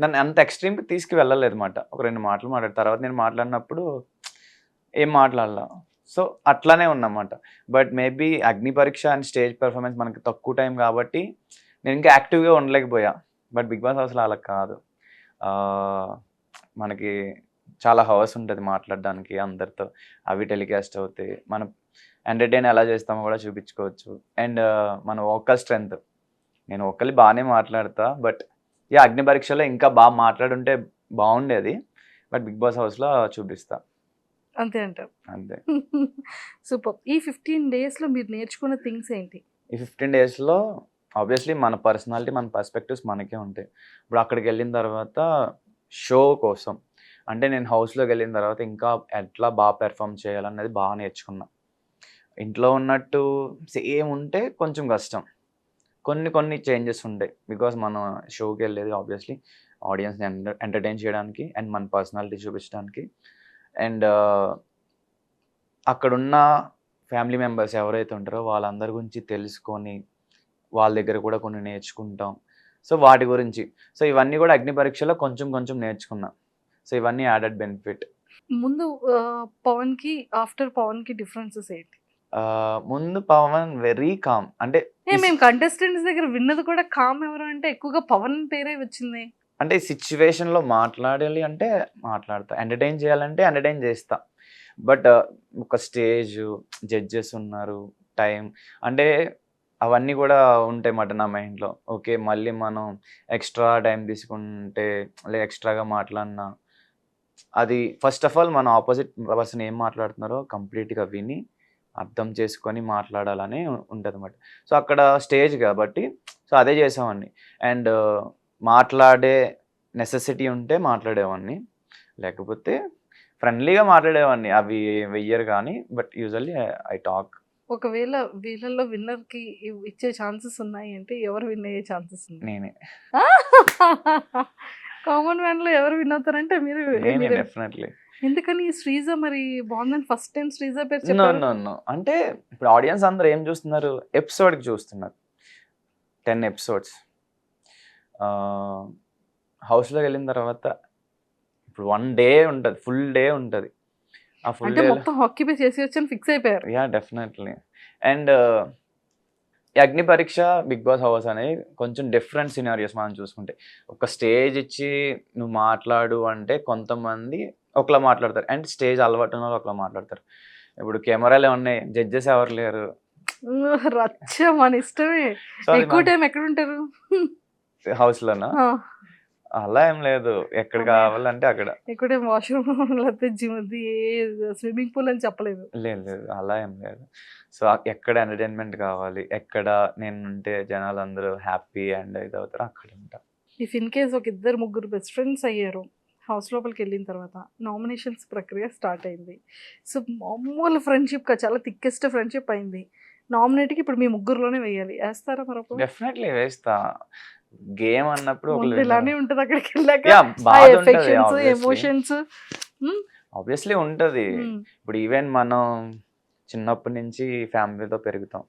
నన్ను అంత ఎక్స్ట్రీమ్కి తీసుకువెళ్ళలేదు అనమాట. ఒక 2 మాటలు మాట్లాడిన తర్వాత నేను మాట్లాడినప్పుడు ఏం మాట్లాడాల. సో అట్లానే ఉన్నమాట. బట్ మేబీ అగ్ని పరీక్ష అండ్ స్టేజ్ పెర్ఫార్మెన్స్ మనకి తక్కువ టైం కాబట్టి నేను ఇంకా యాక్టివ్గా ఉండలేకపోయా. బట్ బిగ్ బాస్ హౌస్లో అలా కాదు. మనకి చాలా హవర్స్ ఉంటుంది మాట్లాడడానికి అందరితో, అవి టెలికాస్ట్ అవుతాయి. మనం ఎంటర్టైన్ ఎలా చేస్తామో కూడా చూపించుకోవచ్చు. అండ్ మన వోకల్ స్ట్రెంగ్త్, నేను ఒకళ్ళు బాగానే మాట్లాడతా బట్ అగ్ని పరీక్షలో ఇంకా బాగా మాట్లాడుంటే బాగుండేది. బట్ బిగ్ బాస్ హౌస్లో చూపిస్తా అంతే అంటారు. అంతే. సూపర్. ఈ 15 డేస్లో మీరు నేర్చుకున్న థింగ్స్ ఏంటి? ఈ 15 డేస్లో ఆబ్వియస్లీ మన పర్సనాలిటీ, మన పర్స్పెక్టివ్స్ మనకే ఉంటాయి. ఇప్పుడు అక్కడికి వెళ్ళిన తర్వాత షో కోసం అంటే నేను హౌస్లోకి వెళ్ళిన తర్వాత ఇంకా ఎట్లా బాగా పెర్ఫామ్ చేయాలన్నది బాగా నేర్చుకున్నా. ఇంట్లో ఉన్నట్టు సేమ్ ఉంటే కొంచెం కష్టం, కొన్ని చేంజెస్ ఉంటాయి. బికాస్ మనం షోకి వెళ్ళేది ఆబ్వియస్లీ ఆడియన్స్ని ఎంటర్టైన్ చేయడానికి అండ్ మన పర్సనాలిటీ చూపించడానికి. అండ్ అక్కడున్న ఫ్యామిలీ మెంబర్స్ ఎవరైతే ఉంటారో వాళ్ళందరి గురించి తెలుసుకొని వాళ్ళ దగ్గర కూడా కొన్ని నేర్చుకుంటాం. సో వాటి గురించి ఇవన్నీ కూడా అగ్ని పరీక్షలో కొంచెం నేర్చుకున్నా. సో ఇవన్నీ యాడెడ్ బెనిఫిట్. ముందు పవన్కి ఆఫ్టర్ పవన్కి డిఫరెన్సెస్ ఏంటి? ముందు పవన్ వెరీ కామ్. అంటే మేము కంటెస్టెంట్స్ దగ్గర విన్నది కూడా కామ్ ఎవరు అంటే ఎక్కువగా పవన్ పేరే వచ్చింది. అంటే సిచ్యువేషన్లో మాట్లాడాలి అంటే మాట్లాడతా, ఎంటర్టైన్ చేయాలంటే ఎంటర్టైన్ చేస్తా. బట్ ఒక స్టేజ్, జడ్జెస్ ఉన్నారు, టైం అంటే అవన్నీ కూడా ఉంటాయి మాట నా మైండ్లో. ఓకే మళ్ళీ మనం ఎక్స్ట్రా టైం తీసుకుంటే లేదా ఎక్స్ట్రాగా మాట్లాడినా అది ఫస్ట్ ఆఫ్ ఆల్ మన ఆపోజిట్ పర్సన్ ఏం మాట్లాడుతున్నారో కంప్లీట్గా విని అర్థం చేసుకొని మాట్లాడాలని ఉంటుంది అన్నమాట. సో అక్కడ స్టేజ్ కాబట్టి సో అదే చేసామండి. అండ్ మాట్లాడే నెసెసిటీ ఉంటే మాట్లాడేవాడిని, లేకపోతే ఫ్రెండ్లీగా మాట్లాడేవాడిని. అవి వెయ్యరు కానీ బట్ యూజువల్లీ ఐ టాక్. ఒకవేళ వీళ్ళల్లో విన్నర్కి ఇచ్చే ఛాన్సెస్ ఉన్నాయి అంటే ఎవరు విన్ అయ్యే ఛాన్సెస్ ఉన్నాయి? నేనే. కామన్ మ్యాన్లో ఎవరు విన్ అవుతారంటే మీరు. డెఫినెట్లీ ఎందుకని శ్రీజ మరి బాగుందని ఫస్ట్ టైం శ్రీజ పేరు నో చెప్పారు? నో నో అంటే ఇప్పుడు ఆడియన్స్ అందరూ ఏం చూస్తున్నారు, ఎపిసోడ్కి చూస్తున్నారు. 10 ఎపిసోడ్స్ హౌస్లోకి వెళ్ళిన తర్వాత ఇప్పుడు 1 డే ఉంటుంది, ఫుల్ డే ఉంటుంది. ఆ ఫుల్ అంటే డే మొత్తం ఆక్యుపై చేసి వచ్చని ఫిక్స్ అయిపోయారు. Yeah definitely. అండ్ అగ్ని పరీక్ష, బిగ్ బాస్ హౌస్ అనేది కొంచెం డిఫరెంట్ సినారియోస్ మనం చూసుకుంటే. ఒక స్టేజ్ ఇచ్చి నువ్వు మాట్లాడు అంటే కొంతమంది ఒకలా మాట్లాడతారు, అండ్ స్టేజ్ అలవాటు ఉన్న వాళ్ళు ఒకలా మాట్లాడతారు. ఇప్పుడు కెమెరాలు ఉన్నాయి, జడ్జెస్ ఎవరు లేరు. రచ్చ మన ఇష్టమే. సో అది ఎక్కువ టైం ఎక్కడ ఉంటారు? హౌస్లోనా ఆ, అలా ఏం లేదు, ఎక్కడ అమ్మయ్య. కావాలంటే అక్కడ. ఎక్కువ టైం వాష్రూమ్ లేకపోతే జిమ్, స్విమ్మింగ్ పూల్ అని చెప్పలేదు. లేదు లేదు అలా ఏం లేదు. సో ఎక్కడ ఎంటర్టైన్మెంట్ కావాలి, ఎక్కడ నేను ఉంటే జనాలు అందరూ హ్యాపీ అండ్ ఇది అవుతారు అక్కడ ఉంటా. ఇఫ్ ఇన్ కేస్ ఒక ఇద్దరు ముగ్గురు బెస్ట్ ఫ్రెండ్స్ అయ్యారు, హౌస్ లోపలికి వెళ్ళిన తర్వాత నామినేషన్స్ ప్రక్రియ స్టార్ట్ అయింది. సో మామూలు ఫ్రెండ్షిప్ చాలా థిక్కెస్ట్ ఫ్రెండ్షిప్ అయింది. నామినేట్కి ఇప్పుడు మీ ముగ్గురులోనే వేయాలి, వేస్తారా మరొక? డెఫినెట్లీ వేస్తా. గేమ్ అన్నప్పుడు ముందు ఇలానే ఉంటుంది అక్కడికి వెళ్ళాక. యా బాధ ఉంటుంది, ఎఫెక్షన్స్, ఎమోషన్స్. ఆబ్వియస్లీ ఉంటుంది. ఇప్పుడు ఈవెన్ మనం చిన్నప్పటి నుంచి ఫ్యామిలీతో పెరుగుతాం,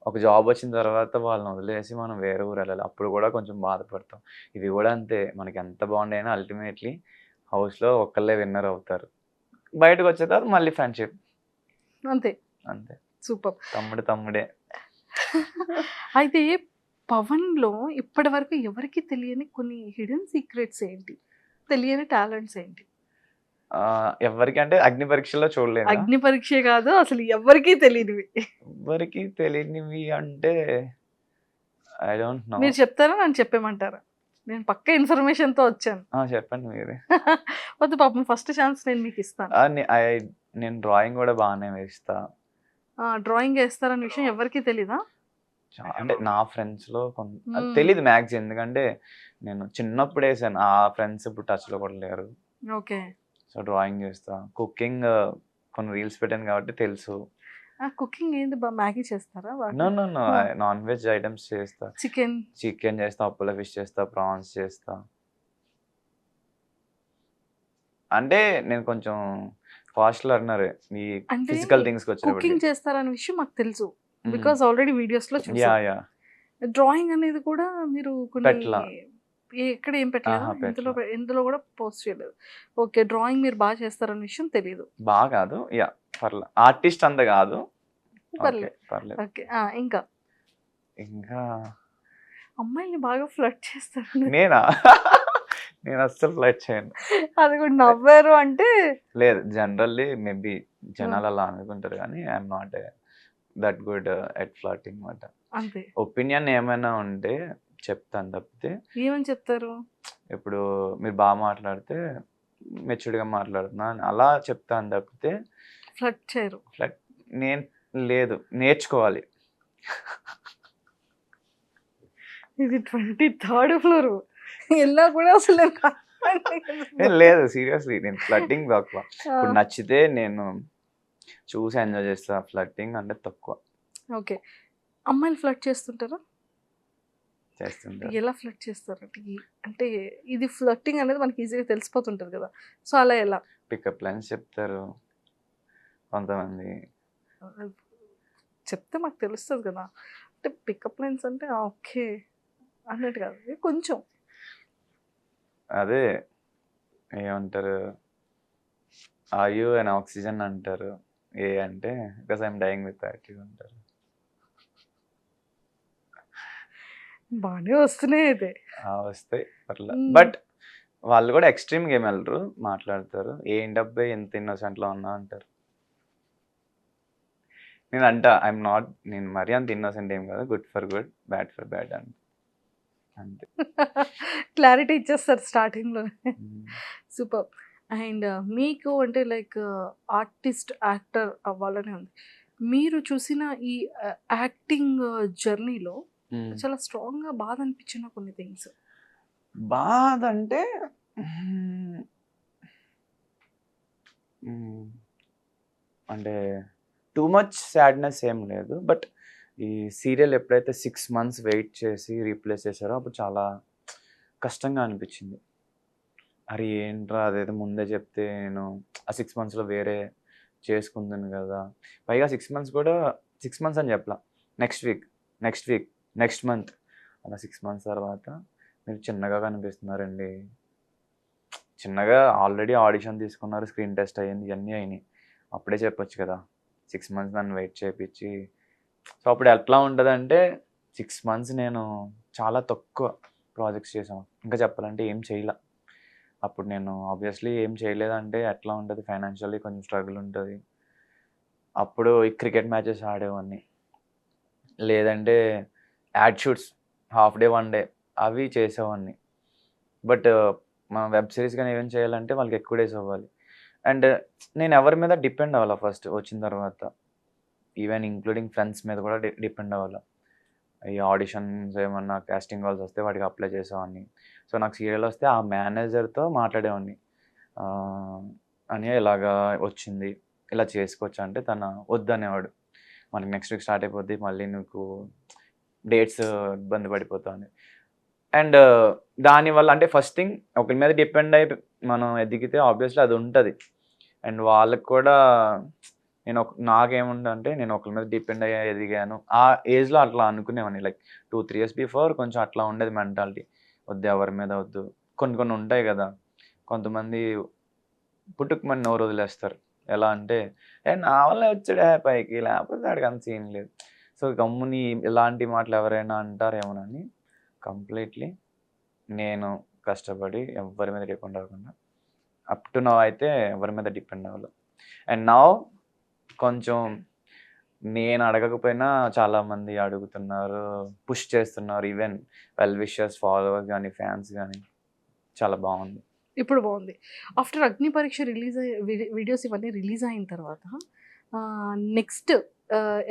ఒక జాబ్ వచ్చిన తర్వాత వాళ్ళని వదిలేసి మనం వేరే ఊరు వెళ్ళాలి, అప్పుడు కూడా కొంచెం బాధపడతాం. ఇది కూడా అంతే, మనకి ఎంత బాగుండైనా అల్టిమేట్లీ హౌస్లో ఒక్కళ్ళే విన్నర్ అవుతారు, బయటకు వచ్చే తర్వాత మళ్ళీ ఫ్రెండ్షిప్ అంతే. అంతే. సూపర్. తమ్ముడే. అయితే పవన్లో ఇప్పటి వరకు ఎవరికి తెలియని కొన్ని హిడెన్ సీక్రెట్స్ ఏంటి, తెలియని టాలెంట్స్ ఏంటి? ఎవరికి అగ్ని పరీక్షలో చూడలేదు. అగ్ని పరీక్షే కాదు, అసలు ఎవరికీ తెలియనివి. ఎవరికి తెలియనివి అంటే ఐ డోంట్ నో. మీరు చెప్తారా, నన్ను చెప్పేమంటారా? నేను పక్క ఇన్ఫర్మేషన్తో వచ్చాను. చెప్పండి మీరే. వద్దు పాపం, ఫస్ట్ ఛాన్స్ నేను మీకు ఇస్తాను. నేను డ్రాయింగ్ కూడా బాగానే వేస్తా. డ్రాయింగ్ వేస్తారన్న విషయం ఎవరికీ తెలీదా? అంటే నా ఫ్రెండ్స్లో తెలీదు మ్యాక్స్, ఎందుకంటే నేను చిన్నప్పుడు వేసాను, ఆ ఫ్రెండ్స్ ఇప్పుడు టచ్లో కూడా లేరు. ఓకే. సో డ్రాయింగ్ చేస్తా, కుకింగ్ కొన్ని రీల్స్ పెట్టాను కాబట్టి తెలుసు. కుకింగ్ ఏంటి, మ్యాగీ చేస్తారా? నో నాన్ వెజ్ ఐటమ్స్ చేస్తా. చికెన్ చేస్తా, అప్పుల ఫిష్ చేస్తా, ప్రాన్స్ చేస్తా. అంటే నేను కొంచెం ఫాస్ట్ లర్నర్ ఈ ఫిజికల్ థింగ్స్ కి వచ్చేటప్పుడు. కుకింగ్ చేస్తారన్న విషయం మాకు తెలుసు, బికాజ్ ఆల్రెడీ వీడియోస్ లో చూసా. యా డ్రాయింగ్ అనేది కూడా మీరు పెట్టలా. ఎక్కడ ఏం పెట్టలేదు, ఇందులో కూడా పోస్ట్ చేయలేదు. ఓకే, డ్రాయింగ్ మీరు బాగా చేస్తారన్న విషయం తెలియదు. బాగా కాదు, యా పర్లేదు, ఆర్టిస్ట్ అంత కాదు, పర్లేదు. ఓకే, ఇంకా అమ్మాయిని బాగా ఫ్లర్ట్ చేస్తారు. నేను అస్సలు ఫ్లర్ట్ చేయను. అది కూడా నవ్వారు అంటే లేదు, జనరల్లీ మేబీ జనాలు అలా అనుకుంటారు, కానీ I'm not that good at flirting మాట. అంతే. ఒపీనియన్ ఏమైనా ఉంటే చెప్తాను తప్పితే. ఏమని చెప్తారు? ఇప్పుడు మీరు బాగా మాట్లాడితే మెచ్యూర్డ్గా మాట్లాడుతున్నా అలా చెప్తాను తప్పితే ఫ్లర్ట్ చేయరు. నేను లేదు, నేర్చుకోవాలి. ఇది 23rd ఫ్లోర్ ఎలా కూడా అసలు లేదు, సీరియస్లీ నేను ఫ్లర్టింగ్ తక్కువ. ఇప్పుడు నచ్చితే నేను చూసి ఎంజాయ్ చేస్తా, ఫ్లర్టింగ్ అంటే తక్కువ. ఓకే, అమ్మాయిలు ఫ్లర్ట్ చేస్తుంటారా? చేస్తుంటారు. ఎలా ఫ్లర్ట్ చేస్తారు అంటే ఇది ఫ్లర్టింగ్ అనేది మనకి ఈజీగా తెలిసిపోతుంటది కదా, సో అలా ఎలా? పికప్ లైన్స్ చెప్తారు కొంతమంది, చెప్తే మాకు తెలుస్తుంది కదా. అంటే పికప్ లైన్స్ అంటే ఓకే అన్నట్టు కాదు, కొంచెం అదే ఏమంటారు, ఆర్ యూ అండ్ ఆక్సిజన్ అంటారు. ఏ అంటే because I'm dying with attitude అంటారు. బాగానే వస్తున్నాయి అయితే. వస్తాయి పర్లేదు, బట్ వాళ్ళు కూడా ఎక్స్ట్రీమ్ గేమ్ వెళ్ళరు, మాట్లాడతారు. ఏంటబ్బాయి ఎంత ఇన్నోసెంట్లో ఉన్నా అంటారు. ఐఎమ్ నాట్, నేను మరీ అంత ఇన్నోసెంట్ ఏం కాదు, good for good, bad for bad అంతే. క్లారిటీ ఇచ్చేస్తారు స్టార్టింగ్లో. సూపర్. అండ్ మీకు అంటే లైక్ ఆర్టిస్ట్, యాక్టర్ అవ్వాలని ఉంది. మీరు చూసిన ఈ యాక్టింగ్ జర్నీలో చాలా స్ట్రాంగ్గా బాధ అనిపించిన కొన్ని థింగ్స్? బాధ అంటే అంటే టూ మచ్ సాడ్నెస్ ఏం లేదు, బట్ ఈ సీరియల్ ఎప్పుడైతే 6 months వెయిట్ చేసి రీప్లేస్ చేశారో అప్పుడు చాలా కష్టంగా అనిపించింది. అరే ఏంట్రా అదేదో ముందే చెప్తే నేను ఆ 6 మంత్స్‌లో వేరే చేసుకుందును కదా! పైగా 6 మంత్స్ కూడా 6 మంత్స్ అని చెప్పలా. Next week, next week, next month అలా 6 మంత్స్ తర్వాత మీరు చిన్నగా కనిపిస్తున్నారండి. చిన్నగా ఆల్రెడీ ఆడిషన్ తీసుకున్నారు. స్క్రీన్ టెస్ట్ అయింది. ఇయన్నీ అయినాయి. అప్పుడే చెప్పొచ్చు కదా! 6 మంత్స్ నన్ను వెయిట్ చేపిచ్చి సో, అప్పుడు ఎట్లా ఉంటదంటే 6 మంత్స్ నేను చాలా తక్కువ ప్రాజెక్ట్స్ చేశాను. ఇంకా చెప్పాలంటే ఏం చేయలా. అప్పుడు నేను ఆబ్వియస్‌లీ ఏం చేయలేదంటే ఎట్లా ఉంటది ఫైనాన్షియల్లీ కొంచెం స్ట్రగుల్ ఉంటది. అప్పుడు ఈ క్రికెట్ మ్యాచెస్ ఆడేవాడిని. లేదంటే add shoots half day, 1 day అవి చేసేవాడిని. బట్ మనం వెబ్ సీరీస్ గాని ఏమైనా చేయాలంటే వాళ్ళకి ఎక్కువ డేస్ అవ్వాలి. అండ్ నేను ఎవరి మీద డిపెండ్ అవ్వలా ఫస్ట్ వచ్చిన తర్వాత. ఈవెన్ ఇంక్లూడింగ్ ఫ్రెండ్స్ మీద కూడా డిపెండ్ అవ్వాలా. ఈ ఆడిషన్స్ ఏమన్నా కాస్టింగ్ కాల్స్ వస్తే వాటికి అప్లై చేసేవాడిని. సో, నాకు సీరియల్ వస్తే ఆ మేనేజర్‌తో మాట్లాడేవాడిని. "అన్నయ్య ఇలాగా వచ్చింది. ఇలా చేసుకోవచ్చా?" అంటే తను వద్దనేవాడు. "మనకి నెక్స్ట్ వీక్ స్టార్ట్ అయిపోద్ది. మళ్ళీ నీకు డేట్స్ ఇబ్బంది పడిపోతావు" అని. అండ్ దానివల్ల అంటే ఫస్ట్ థింగ్ ఒకరి మీద డిపెండ్ అయి మనం ఎదిగితే ఆబ్వియస్‌లీ అది ఉంటది. అండ్ వాళ్ళకి కూడా నాకేముందంటే నేను ఒకరి మీద డిపెండ్ అయ్యి ఎదిగాను. ఆ ఏజ్‌లో అట్లా అనుకునేవాడిని. లైక్ 2, 3 ఇయర్స్ బిఫోర్ కొంచెం అట్లా ఉండేది మెంటాలిటీ. వద్దు ఎవరి మీద వద్దు. కొన్ని కొన్ని ఉంటాయి కదా! కొంతమంది పుటుక్కుమని నోరు వదిలేస్తారు. ఎలా అంటే, "ఏ నా వల్లే వచ్చాడే పైకి లేకపోతే ఆడికి అంత సీన్ లేదు." సో, గమ్ముని ఇలాంటి మాటలు ఎవరైనా అంటారేమోనని కంప్లీట్‌లీ నేను కష్టపడి ఎవ్వరి మీద డిపెండ్ అవ్వకుండా అప్ టు నౌ అయితే ఎవరి మీద డిపెండ్ అవ్వలేదు. అండ్ నౌ కొంచెం నేను అడగకపోయినా చాలామంది అడుగుతున్నారు. పుష్ చేస్తున్నారు. ఈవెన్ వెల్ విషర్స్, ఫాలోవర్స్ గానీ, ఫ్యాన్స్ గానీ చాలా బావుంది. ఇప్పుడు బాగుంది. ఆఫ్టర్ అగ్ని పరీక్ష రిలీజ్ అయ్యే వీడియోస్ ఇవన్నీ రిలీజ్ అయిన తర్వాత నెక్స్ట్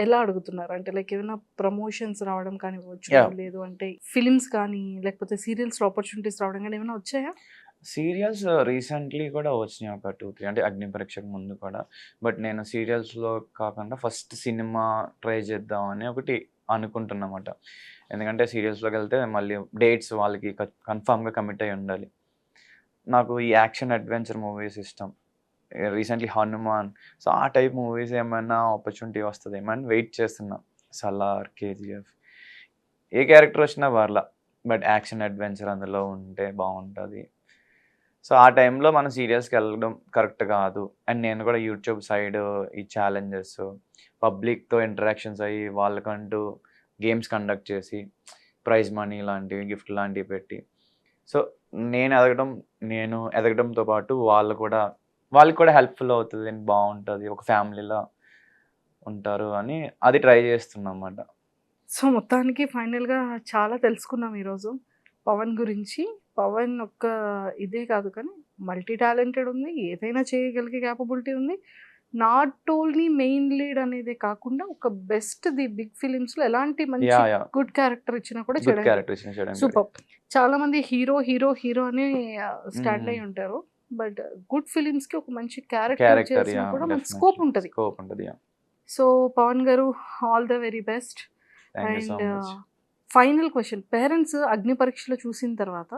ఎలా అడుగుతున్నారు? అంటే లైక్ ఏమైనా ప్రమోషన్స్ రావడం కానివ్వచ్చు, యాహ్! లేదు అంటే ఫిల్మ్స్ కానీ, లేకపోతే సీరియల్స్‌లో ఆపర్చునిటీస్ రావడం గానీ ఏమైనా వచ్చాయా? సీరియల్స్ రీసెంట్‌లీ కూడా వచ్చినాయి ఒక 2, 3 అంటే అగ్ని పరీక్షకు ముందు కూడా. బట్ నేను సీరియల్స్‌లో కాకుండా ఫస్ట్ సినిమా ట్రై చేద్దామని ఒకటి అనుకుంటున్నామాట. ఎందుకంటే సీరియల్స్‌లోకెళ్తే మళ్ళీ డేట్స్ వాళ్ళకి కన్ఫర్మ్‌గా కమిట్ అయ్యి ఉండాలి. నాకు ఈ యాక్షన్ అడ్వెంచర్ మూవీస్ ఇష్టం. రీసెంట్‌లీ 'హనుమాన్' సో, ఆ టైప్ మూవీస్ ఏమైనా ఆపర్చునిటీ వస్తదేమో అని వెయిట్ చేస్తున్నా. 'సలార్', 'కేజీఎఫ్' ఏ క్యారెక్టర్ వచ్చినా పర్లా. బట్ యాక్షన్ అడ్వెంచర్ అందులో ఉంటే బావుంటది. సో, ఆ టైంలో మనం సీరియల్స్‌కెళ్ళడం కరెక్ట్ కాదు. అండ్ నేను కూడా యూట్యూబ్ సైడ్ ఈ ఛాలెంజెస్, పబ్లిక్‌తో ఇంటరాక్షన్స్ అయ్యి వాళ్ళకంటూ గేమ్స్ కండక్ట్ చేసి, ప్రైజ్ మనీ లాంటివి, గిఫ్ట్ లాంటివి పెట్టి సో, నేను ఎదగడంతో పాటు వాళ్ళకి కూడా హెల్ప్‌ఫుల్ అవుతది. బావుంటది. ఒక ఫ్యామిలీలా ఉంటారు అని అది ట్రై చేస్తున్నానన్నమాట. సో, మొత్తానికి ఫైనల్‌గా చాలా తెలుసుకున్నాం ఈరోజు పవన్ గురించి. పవన్ ఒక్క ఇదే కాదు కానీ మల్టీ టాలెంటెడ్ ఉంది. ఏదైనా చేయగలిగే కేపబిలిటీ ఉంది. నాట్ ఓన్లీ మెయిన్ లీడ్ అనేదే కాకుండా ఒక బెస్ట్ ది బిగ్ ఫిల్మ్స్‌లో ఎలాంటి మంచి యాహ్! గుడ్ క్యారెక్టర్ ఇచ్చినా కూడా గుడ్ చేయడం క్యారెక్టర్ ఇచ్చిన చేయడం సూపర్. చాలామంది హీరో అని స్టాండ్ అయ్యి హ్మ్. ఉంటారు. బట్ గుడ్ ఫిల్మ్స్‌కి ఒక మంచి క్యారెక్టర్ క్యారెక్టర్ చేసినా యాహ్! కూడా మంచి స్కోప్ డెఫినెట్‌లీ. ఉంటది. స్కోప్ ఉంటది. యాహ్! సో, పవన్ గారు all the very best. Thank you so and much. Final question, parents అగ్ని పరీక్షలో చూసిన తర్వాత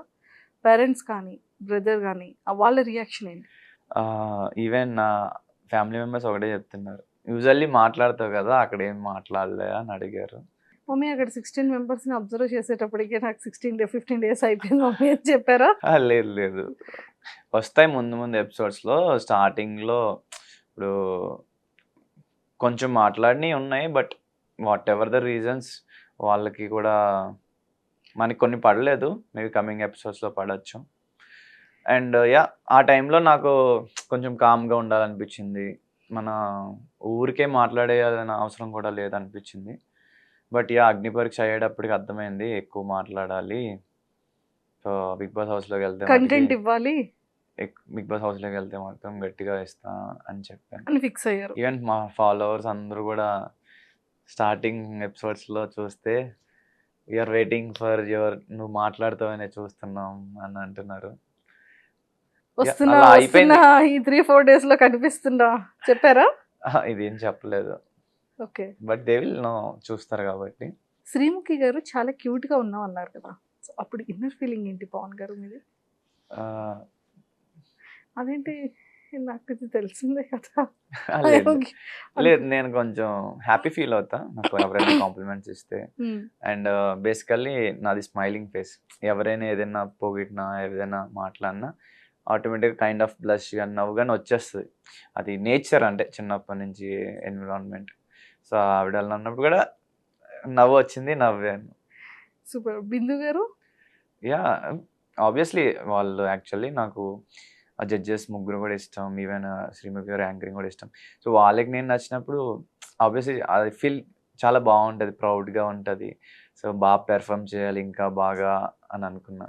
పేరెంట్స్ కానీ, బ్రదర్ కానీ వాళ్ళ రియాక్షన్ ఏంటి? ఈవెన్ నా ఫ్యామిలీ మెంబర్స్ ఒకటే చెప్తున్నారు. యూజువల్లీ మాట్లాడతావు కదా! అక్కడ ఏం మాట్లాడలే అని అడిగారు. మమ్మీ అక్కడ 16 మెంబర్స్‌ని అబ్జర్వ్ చేసేటప్పటికే నాకు 15 డేస్ అయిపోయింది మమ్మీ అని చెప్పారా? లేదు లేదు. వస్తాయి ముందు ముందు ఎపిసోడ్స్‌లో స్టార్టింగ్‌లో ఇప్పుడు కొంచెం మాట్లాడినయి ఉన్నాయి. బట్ వాటెవర్ ద రీజన్స్ వాళ్ళకి కూడా మనకి కొన్ని పడలేదు. మేబీ కమింగ్ ఎపిసోడ్స్‌లో పడొచ్చు. And yeah! ఆ టైంలో నాకు కొంచెం కామ్‌గా ఉండాలనిపించింది. మన ఊరికే మాట్లాడేయాల్సిన అవసరం కూడా లేదనిపించింది. But yeah! అగ్ని పరీక్ష అయ్యేటప్పటికి అర్థమైంది ఎక్కువ మాట్లాడాలి. సో, బిగ్ బాస్ హౌస్‌లోకెళ్తే మటికి కంటెంట్ ఇవ్వాలి బిగ్ బాస్ హౌస్‌లోకెళ్తే మాత్రం గట్టిగా ఇస్తా అని చెప్పాను. అని ఫిక్స్ అయ్యారు. ఈవెన్ మా ఫాలోవర్స్ అందరూ కూడా స్టార్టింగ్ ఎపిసోడ్స్‌లో చూస్తే వి ఆర్ వెయిటింగ్ ఫర్ నువ్వు మాట్లాడతావనే చూస్తున్నాం అని అంటున్నారు. యాహ్! వస్తున్నా అలా అయిపోయింది. ఈ 3, 4 డేస్‌లో కనిపిస్తున్నా చెప్పారా? అహా! ఇదేం చెప్పలేదు. Okay. But they will know చూస్తారు కాబట్టి. శ్రీముఖి గారు చాలా క్యూట్‌గా ఉన్నాం అన్నారు కదా! సో, అప్పుడు ఇన్నర్ ఫీలింగ్ ఏంటి పవన్ గారు మీది? ఆహ్, అదేంటి నాకు ఇది తెలిసిందే కదా. లేదు ఓకే. లేదు, నేను కొంచెం హ్యాపీ ఫీల్ అవుతా నాకు ఎవరైనా కాంప్లిమెంట్స్ ఇస్తే. అండ్ బేసికల్లీ నాది స్మైలింగ్ ఫేస్. ఎవరైనా ఏదైనా పొగిడినా ఏదైనా మాట్లాడినా ఆటోమేటిక్గా కైండ్ ఆఫ్ బ్లష్ కానీ నవ్వు కానీ వచ్చేస్తుంది. అది నేచర్, అంటే చిన్నప్పటి నుంచి ఎన్విరాన్మెంట్. సో ఆవిడ అలా అన్నప్పుడు కూడా నవ్వు వచ్చింది, నవ్వాను. సూపర్. బిందు గారు? యా, ఆబ్వియస్లీ వాళ్ళు యాక్చువల్లీ నాకు ఆ జడ్జెస్ ముగ్గురు కూడా ఇష్టం, ఈవెన్ శ్రీముఖి గారు యాంకరింగ్ కూడా ఇష్టం. సో వాళ్ళకి నేను నచ్చినప్పుడు ఆబ్వియస్లీ అది ఫీల్ చాలా బాగుంటుంది, ప్రౌడ్గా ఉంటుంది. సో బాగా పెర్ఫామ్ చేయాలి ఇంకా బాగా అని అనుకున్నా.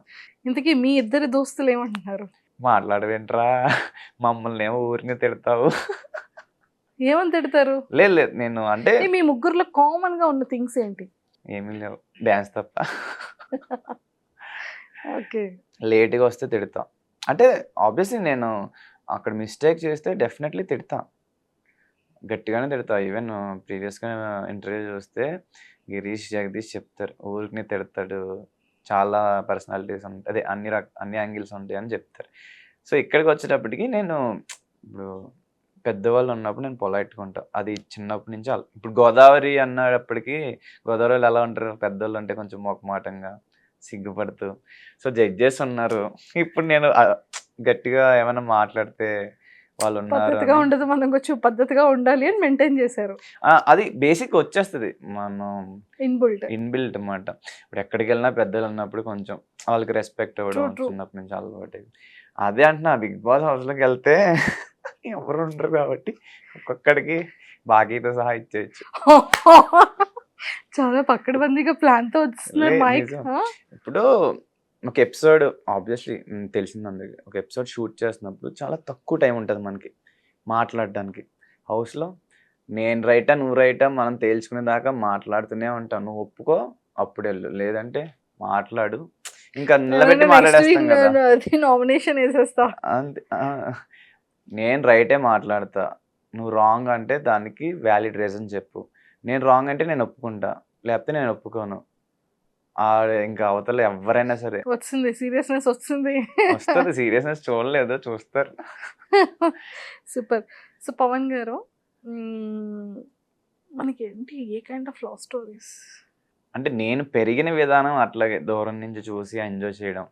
ఇంతకీ మీ ఇద్దరి దోస్తులు ఏమంటున్నారు? మాట్లాడవేంట్రా, మమ్మల్ని ఏమో ఊరిని తిడతావు. ఏమని తిడతారు? లేదు లేదు, నేను అంటే మీ ముగ్గురులో కామన్ గా ఉన్న థింగ్స్ ఏంటి? ఏమీ లేవు, డ్యాన్స్ తప్ప. ఓకే. లేట్గా వస్తే తిడతాం. అంటే ఆబ్వియస్లీ నేను అక్కడ మిస్టేక్ చేస్తే డెఫినెట్లీ తిడతా, గట్టిగానే తిడతా. ఈవెన్ ప్రీవియస్గా ఇంటర్వ్యూ చూస్తే గిరీష్ జగదీష్ చెప్తారు, ఊరికి తిడతాడు, చాలా పర్సనాలిటీస్ ఉంటాయి, అదే అన్ని యాంగిల్స్ ఉంటాయి అని చెప్తారు. సో ఇక్కడికి వచ్చేటప్పటికి నేను ఇప్పుడు పెద్దవాళ్ళు ఉన్నప్పుడు నేను పొలైట్గా ఉంటాను. అది చిన్నప్పటి నుంచి ఇప్పుడు గోదావరి అన్నప్పటికీ గోదావరిలో ఎలా ఉంటారు, పెద్దవాళ్ళు అంటే కొంచెం మొకమాటంగా సిగ్గుపడుతూ. సో జడ్జెస్ ఉన్నారు, ఇప్పుడు నేను గట్టిగా ఏమైనా మాట్లాడితే వాళ్ళు ఉన్నారు పద్ధతిగా ఉండదు, మనం కొంచెం పద్ధతిగా ఉండాలి అని మెయింటైన్ చేశారు. అది బేసిక్ వచ్చేస్తుంది, మనం ఇన్బిల్ట్ అన్నమాట. ఇప్పుడు ఎక్కడికి వెళ్ళినా పెద్దలు ఉన్నప్పుడు కొంచెం వాళ్ళకి రెస్పెక్ట్ ఇవ్వడం చిన్నప్పటి నుంచి అలవాటు. అదే అంటున్నా, బిగ్ బాస్ హౌస్లోకి వెళ్తే ఎవరు ఉండరు కాబట్టి ఒక్కొక్కడికి బాకీతో సహా ఇచ్చేయచ్చు. చాలా పక్కడబందీగా ప్లాన్ తో వస్తున్నారు మైక్. ఇప్పుడు ఒక ఎపిసోడ్ ఆబ్వియస్లీ తెలిసింది అందరికి, ఒక ఎపిసోడ్ షూట్ చేస్తున్నప్పుడు చాలా తక్కువ టైం ఉంటుంది మనకి మాట్లాడడానికి. హౌస్లో నేను రైటా నువ్వు రైటా మనం తేల్చుకునే దాకా మాట్లాడుతూనే ఉంటాను. నువ్వు ఒప్పుకో అప్పుడు వెళ్ళు, లేదంటే మాట్లాడు, ఇంకా నిలబెట్టి మాట్లాడేస్తాం కదా, నామినేషన్ వేసేస్తా అంతే. నేను రైటే మాట్లాడతా, నువ్వు రాంగ్ అంటే దానికి వ్యాలిడ్ రీజన్ చెప్పు. నేను రాంగ్ అంటే నేను ఒప్పుకుంటా, లేకపోతే నేను ఒప్పుకోను. ఇంకా అవతల ఎవరైనా సరే వస్తుంది సీరియస్నెస్ వస్తుంది. సీరియస్నెస్ చూడలేదు, చూస్తారు. సూపర్. సో పవన్ గారు, మనకి ఏంటి ఏ కైండ్ ఆఫ్ లవ్ స్టోరీస్? అంటే నేను పెరిగిన విధానం అట్లాగే దూరం నుంచి చూసి ఎంజాయ్ చేయడం.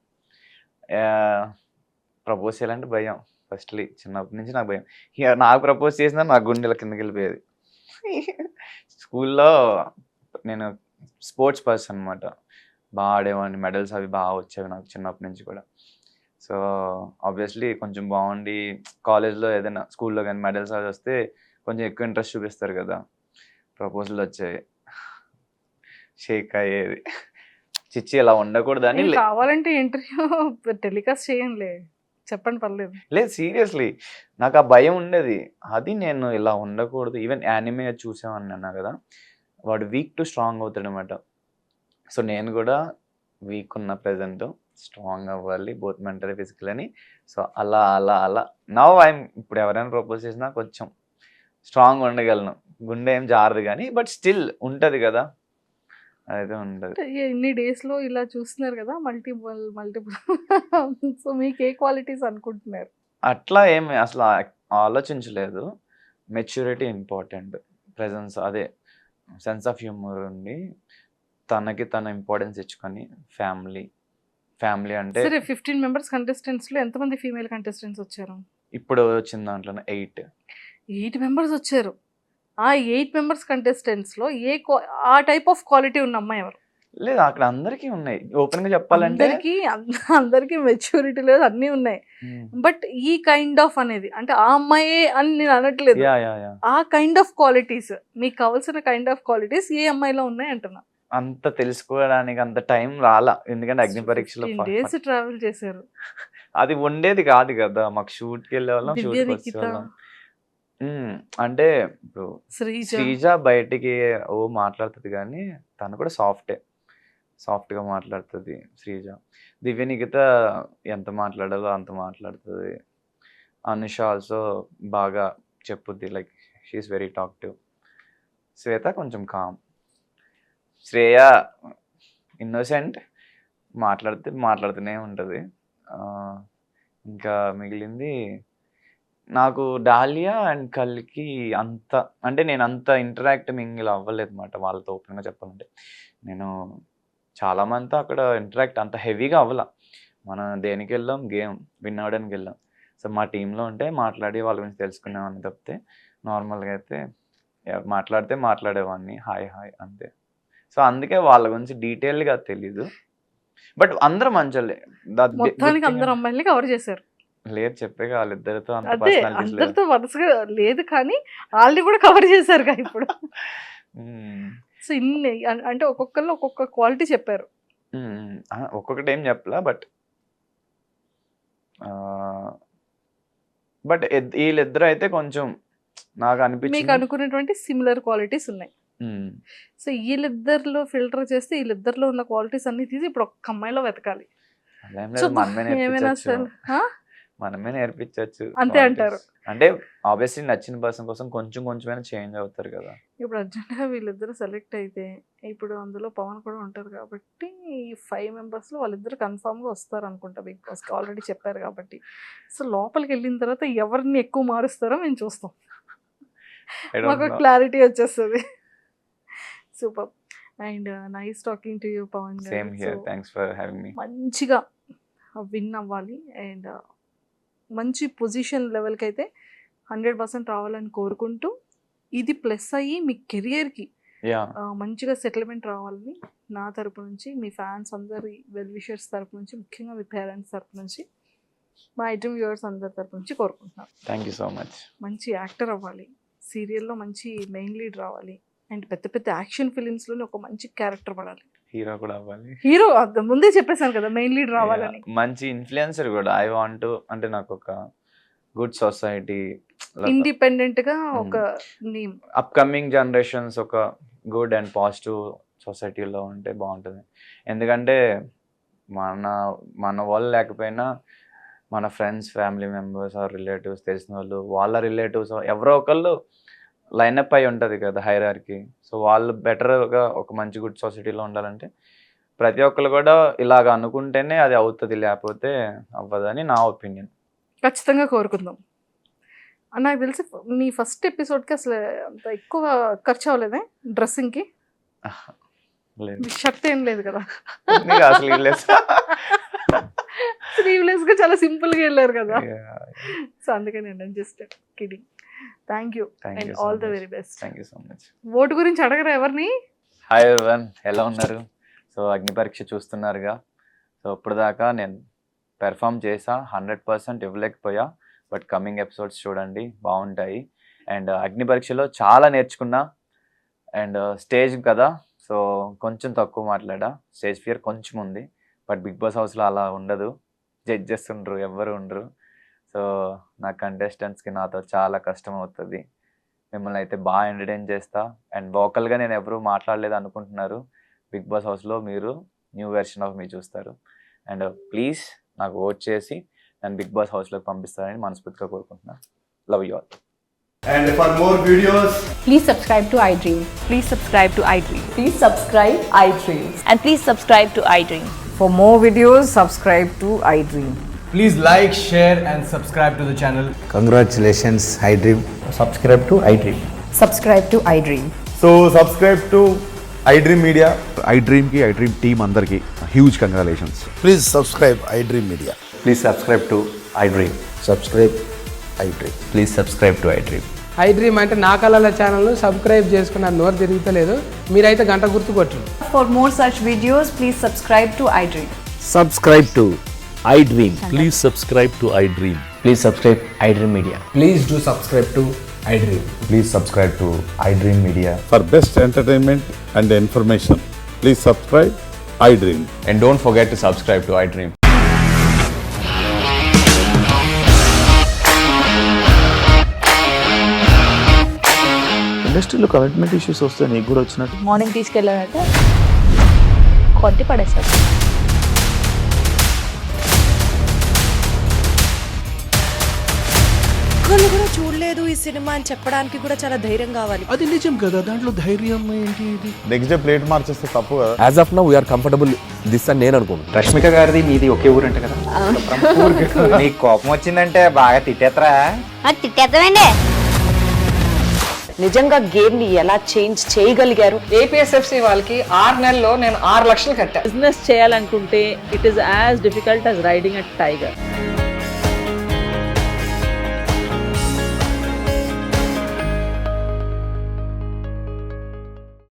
ప్రపోజ్ చేయాలంటే భయం, ఫస్ట్లీ చిన్నప్పటి నుంచి నాకు భయం. ఇక నాకు ప్రపోజ్ చేసినా నా గుండెల కిందకి వెళ్ళిపోయేది. స్కూల్లో నేను స్పోర్ట్స్ పర్సన్ అనమాట, బాగా ఆడేవాడిని, మెడల్స్ అవి బాగా వచ్చేవి నాకు చిన్నప్పటి నుంచి కూడా. సో ఆబ్వియస్లీ కొంచెం బాగుండి కాలేజ్లో ఏదైనా స్కూల్లో కానీ మెడల్స్ అవి వస్తే కొంచెం ఎక్కువ ఇంట్రెస్ట్ చూపిస్తారు కదా. ప్రపోజల్ వచ్చాయి, షేక్ అయ్యేది, చిచ్చి ఇలా ఉండకూడదని. కావాలంటే ఇంటర్వ్యూ టెలికాస్ట్ చేయండి, చెప్పండి పర్లేదు. లేదు సీరియస్లీ నాకు ఆ భయం ఉండేది. అది నేను ఇలా ఉండకూడదు. ఈవెన్ యానిమే చూసామని అన్నా కదా, వాడు వీక్ టు స్ట్రాంగ్ అవుతాడు అనమాట. సో నేను కూడా వీక్ ఉన్న ప్రెజెంట్ స్ట్రాంగ్ అవ్వాలి, బోత్ మెంటల్ ఫిజికల్ అని. సో అలా అలా అలా నవ్ ఐఎమ్, ఇప్పుడు ఎవరైనా ప్రపోజ్ చేసినా కొంచెం స్ట్రాంగ్ ఉండగలను, గుండె ఏం జారదు కానీ, బట్ స్టిల్ ఉంటుంది కదా, అదైతే ఉండదు. ఇన్ని డేస్ లో ఇలా చూస్తున్నారు కదా, మల్టిపుల్ సో మీకు ఏ క్వాలిటీస్ అనుకుంటున్నారు? అట్లా ఏమి అసలు ఆలోచించలేదు. మెచ్యూరిటీ ఇంపార్టెంట్, ప్రెజెన్స్, అదే సెన్స్ ఆఫ్ హ్యూమర్ ఉండి తనకి తన ఇంపార్టెన్స్ ఇచ్చుకొని, ఫ్యామిలీ అంటే. సరే 15 మెంబర్స్ కంటెస్టెంట్స్ లో ఎంతమంది ఫీమేల్ కంటెస్టెంట్స్ వచ్చారు? ఇప్పుడు వచ్చిన దాంట్లో 8 మెంబర్స్ వచ్చారు. ఆ 8 మెంబర్స్ కంటెస్టెంట్స్ లో ఆ టైప్ ఆఫ్ క్వాలిటీ ఉన్న అమ్మాయి ఎవరు? లేదు, అక్కడ అందరికీ ఉన్నాయి. ఓపెన్ గా చెప్పాలంటే అందరికి మెచ్యూరిటీ లేదు, అన్నీ ఉన్నాయి. బట్ ఈ కైండ్ ఆఫ్ అనేది అంటే ఆ అమ్మాయి అని నేను అనట్లేదు, ఆ కైండ్ ఆఫ్ క్వాలిటీస్ మీకు కావాల్సిన కైండ్ ఆఫ్ క్వాలిటీస్ ఏ అమ్మాయిలో ఉన్నాయి అంటున్నా. అంత తెలుసుకోవడానికి అంత టైం రాలా, ఎందుకంటే అగ్ని పరీక్షలో డేస్ ట్రావెల్ చేశారు. అది ఉండేది కాదు కదా, మాకు షూట్కి వెళ్ళే వాళ్ళం, షూట్కి వచ్చే వాళ్ళం. అంటే ఇప్పుడు శ్రీజ బయటికి మాట్లాడుతుంది కానీ తను కూడా సాఫ్ట్గా మాట్లాడుతుంది శ్రీజ. దివ్య నిఖిత ఎంత మాట్లాడాలో అంత మాట్లాడుతుంది. అనుష ఆల్సో బాగా చెప్పుద్ది, లైక్ షీఈస్ వెరీ టాక్టివ్. శ్వేత కొంచెం కామ్. శ్రేయ ఇన్నోసెంట్, మాట్లాడుతూనే ఉంటుంది. ఇంకా మిగిలింది నాకు డాలియా అండ్ కల్కి అంత అంటే నేను అంత ఇంటరాక్ట్ మింగిల్ అవ్వలేదు అనమాట వాళ్ళతో ఓపెన్గా చెప్పాలంటే. నేను చాలా మందితో అక్కడ ఇంటరాక్ట్ అంత హెవీగా అవ్వాల. మనం దేనికి వెళ్ళాం, గేమ్ విన్ అవ్వడానికి వెళ్ళాం. సో మా టీంలో ఉంటే మాట్లాడి వాళ్ళ గురించి తెలుసుకునేవాడిని తప్పితే నార్మల్గా అయితే మాట్లాడితే మాట్లాడేవాడిని హాయ్ హాయ్ అంతే. సో అందుకే వాళ్ళ గురించి డీటెయిల్గా తెలీదు. బట్ అందరూ మంచోళ్ళే. మొత్తానికి అందరు అమ్మాయిల్ని కవర్ చేశారు. లేదు చెప్పేగా వాళ్ళిద్దరితో అంత అదే పర్సనాలిటీస్ లేదు. అందరితో వరుసగా లేదు కానీ వాళ్ళని కూడా కవర్ చేశారుగా ఇప్పుడు. సో ఇన్ని అంటే ఒక్కొక్కళ్ళు ఒక్కొక్క క్వాలిటీ చెప్పారు. ఒక్కొక్కటి ఏం చెప్పలా బట్ బట్ వీళ్ళిద్దరు అయితే కొంచెం నాకు మీకు అనిపించింది. అనుకున్నటువంటి సిమిలర్ క్వాలిటీస్ ఉన్నాయి. సో వీళ్ళిద్దరిలో ఫిల్టర్ చేస్తే వీళ్ళిద్దరిలో ఉన్న క్వాలిటీస్ అన్ని తీసి ఇప్పుడు ఒక్క అమ్మాయిలో వెతకాలి. అలా ఏం సో లేదు, మనమే ఏమైనా నేర్పించచ్చు, అసలు మనమే నేర్పించచ్చు అంతే అంటారు. అంటే ఆబ్వియస్లీ నచ్చిన పర్సన్ కోసం కొంచెం కొంచెమైనా చేంజ్ అవుతారు కదా. ఇప్పుడు అర్జెంట్గా వీళ్ళిద్దరు సెలెక్ట్ అయితే ఇప్పుడు అందులో పవన్ కూడా ఉంటారు కాబట్టి ఈ 5 members లో వాళ్ళిద్దరు కన్ఫామ్గా వస్తారు అనుకుంటా బిగ్ బాస్కి ఆల్రెడీ చెప్పారు కాబట్టి. సో లోపలికి వెళ్ళిన తర్వాత ఎవరిని ఎక్కువ మారుస్తారో మేము చూస్తాం, I don't మాకు know. క్లారిటీ వచ్చేస్తుంది. Super and nice talking to you Pavan garu. Same here, thanks for having me. మంచిగా విన్ అవ్వాలి అండ్ మంచి పొజిషన్ లెవెల్కి అయితే 100% రావాలని కోరుకుంటూ ఇది ప్లస్ అయ్యి మీ కెరియర్కి యా మంచిగా సెటిల్మెంట్ రావాలని నా తరపు నుంచి, మీ ఫ్యాన్స్ అందరి వెల్ విషర్స్ తరపు నుంచి, ముఖ్యంగా మీ పేరెంట్స్ తరపు నుంచి, మా ఐటమ్ వ్యూవర్స్ అందరి తరపు నుంచి కోరుకుంటున్నాను. Thank you so much. మంచి యాక్టర్ అవ్వాలి, సీరియల్లో మంచి మెయిన్ లీడ్ రావాలి అండ్ పెద్ద పెద్ద యాక్షన్ ఫిలిమ్స్లోనే ఒక మంచి క్యారెక్టర్ పడాలి. హీరో కూడా అవ్వాలి. హీరో ముందే చెప్పేశాను కదా మెయిన్ లీడ్ రావాలని. మంచి ఇన్ఫ్లుయెన్సర్ కూడా ఐ వాంట్ టు, అంటే నాకు ఒక గుడ్ సొసైటీ, ఇండిపెండెంట్గా ఒక నేమ్, అప్కమింగ్ జనరేషన్స్ ఒక గుడ్ అండ్ పాజిటివ్ సొసైటీలో ఉంటే బాగుంటుంది. ఎందుకంటే మన వాళ్ళు లేకపోయినా మన friends, family members or relatives, తెలిసిన వాళ్ళు, వాళ్ళ రిలేటివ్స్ ఎవరో ఒకళ్ళు లైనప్ అయి ఉంటుంది కదా హైరార్కీ. సో వాళ్ళు బెటర్గా ఒక మంచి గుడ్ సొసైటీలో ఉండాలంటే ప్రతి ఒక్కరు కూడా ఇలాగ అనుకుంటేనే అది అవుతుంది, లేకపోతే అవ్వదని నా ఒపీనియన్. ఖచ్చితంగా కోరుకుందాం. నాకు తెలిసి మీ ఫస్ట్ ఎపిసోడ్కి అసలు అంత ఎక్కువ ఖర్చు అవ్వలేదే డ్రెస్సింగ్కి? లేదు, షర్ట్ ఏం లేదు కదా, అసలు స్లీవ్లెస్గా చాలా సింపుల్గా వెళ్ళారు కదా. సో అందుకని నేను just kidding. Thank you and all the very best. Thank you so much. Vote గురించి అడగరా ఎవరిని? హాయ్ ఎవరివన్, ఎలా ఉన్నారు? సో అగ్ని పరీక్ష చూస్తున్నారుగా. సో ఇప్పుడు దాకా నేను పెర్ఫామ్ చేసా, 100% ఇవ్వలేకపోయా, బట్ కమింగ్ ఎపిసోడ్స్ చూడండి బాగుంటాయి. అండ్ అగ్ని పరీక్షలో చాలా నేర్చుకున్నా. అండ్ స్టేజ్ కదా, సో కొంచెం తక్కువ మాట్లాడా, స్టేజ్ ఫియర్ కొంచెం ఉంది. బట్ బిగ్ బాస్ హౌస్లో అలా ఉండదు, జడ్జెస్ ఉండరు, ఎవ్వరు ఉండరు. సో నా కంటెస్టెంట్స్కి నాతో చాలా కష్టం అవుతుంది. మిమ్మల్ని అయితే బాగా ఎంటర్టైన్ చేస్తా. అండ్ వోకల్గా నేను ఎవరు మాట్లాడలేదు అనుకుంటున్నారు, బిగ్ బాస్ హౌస్లో మీరు న్యూ వెర్షన్ ఆఫ్ మీ చూస్తారు. అండ్ ప్లీజ్ నాకు ఓట్ చేసి నన్ను బిగ్ బాస్ హౌస్లోకి పంపిస్తారని మనస్ఫూర్తిగా కోరుకుంటున్నాను. Love you all. And for more videos, Please subscribe to iDream. Please subscribe to iDream. Please subscribe iDream. And please subscribe to iDream. For more videos, subscribe to iDream. please like, share and subscribe to the channel. Congratulations, iDream. Subscribe to iDream. Subscribe to iDream. So subscribe to iDream Media. iDream team andarki huge congratulations. Please subscribe iDream Media. Please subscribe to iDream. Subscribe iDream. Please subscribe to iDream. iDream అంటే నా కళల ఛానల్ను subscribe చేసుకున్న నోరు తిరుగుతలేదు, మీరైతే గంట గుర్తు కొట్టండి. For more such videos, please subscribe to iDream. Subscribe to iDream. Please subscribe to iDream. Please subscribe iDream Media. Please do subscribe to iDream. Please subscribe to iDream Media. For best entertainment and information, please subscribe iDream. And don't forget to subscribe to iDream. ఇండస్ట్రీలో commitment issues వస్తే నీకు కూడా వచ్చినట్టు morning తీసుకెళ్ళాడంటే కొట్టి పడేశాడు. ఒక్కళ్ళు కూడా చూడలేదు ఈ సినిమా అని చెప్పడానికి కూడా చాలా ధైర్యం కావాలి. అది నిజం కదా, దాంట్లో ధైర్యం ఏంటి? ఇది నెక్స్ట్ డే ప్లేట్ మార్చేస్తే తప్పు కదా. As of now we are comfortable this అని నేను అనుకుంటున్నాను. రష్మిక గారిది మీది ఒకే ఊరు అంట కదా. నీకు కోపం వచ్చిందంటే బాగా తిట్టేత్తరా? తిట్టేద్దామండి. నిజంగా గేమ్ ని ఎలా చేంజ్ చేయగలిగారు? ఏపీఎస్ఎఫ్సి వాళ్ళకి 6 నెలల్లో నేను 6 లక్షలు కట్టా. బిజినెస్ చేయాలనుకుంటే it is as difficult as riding a tiger.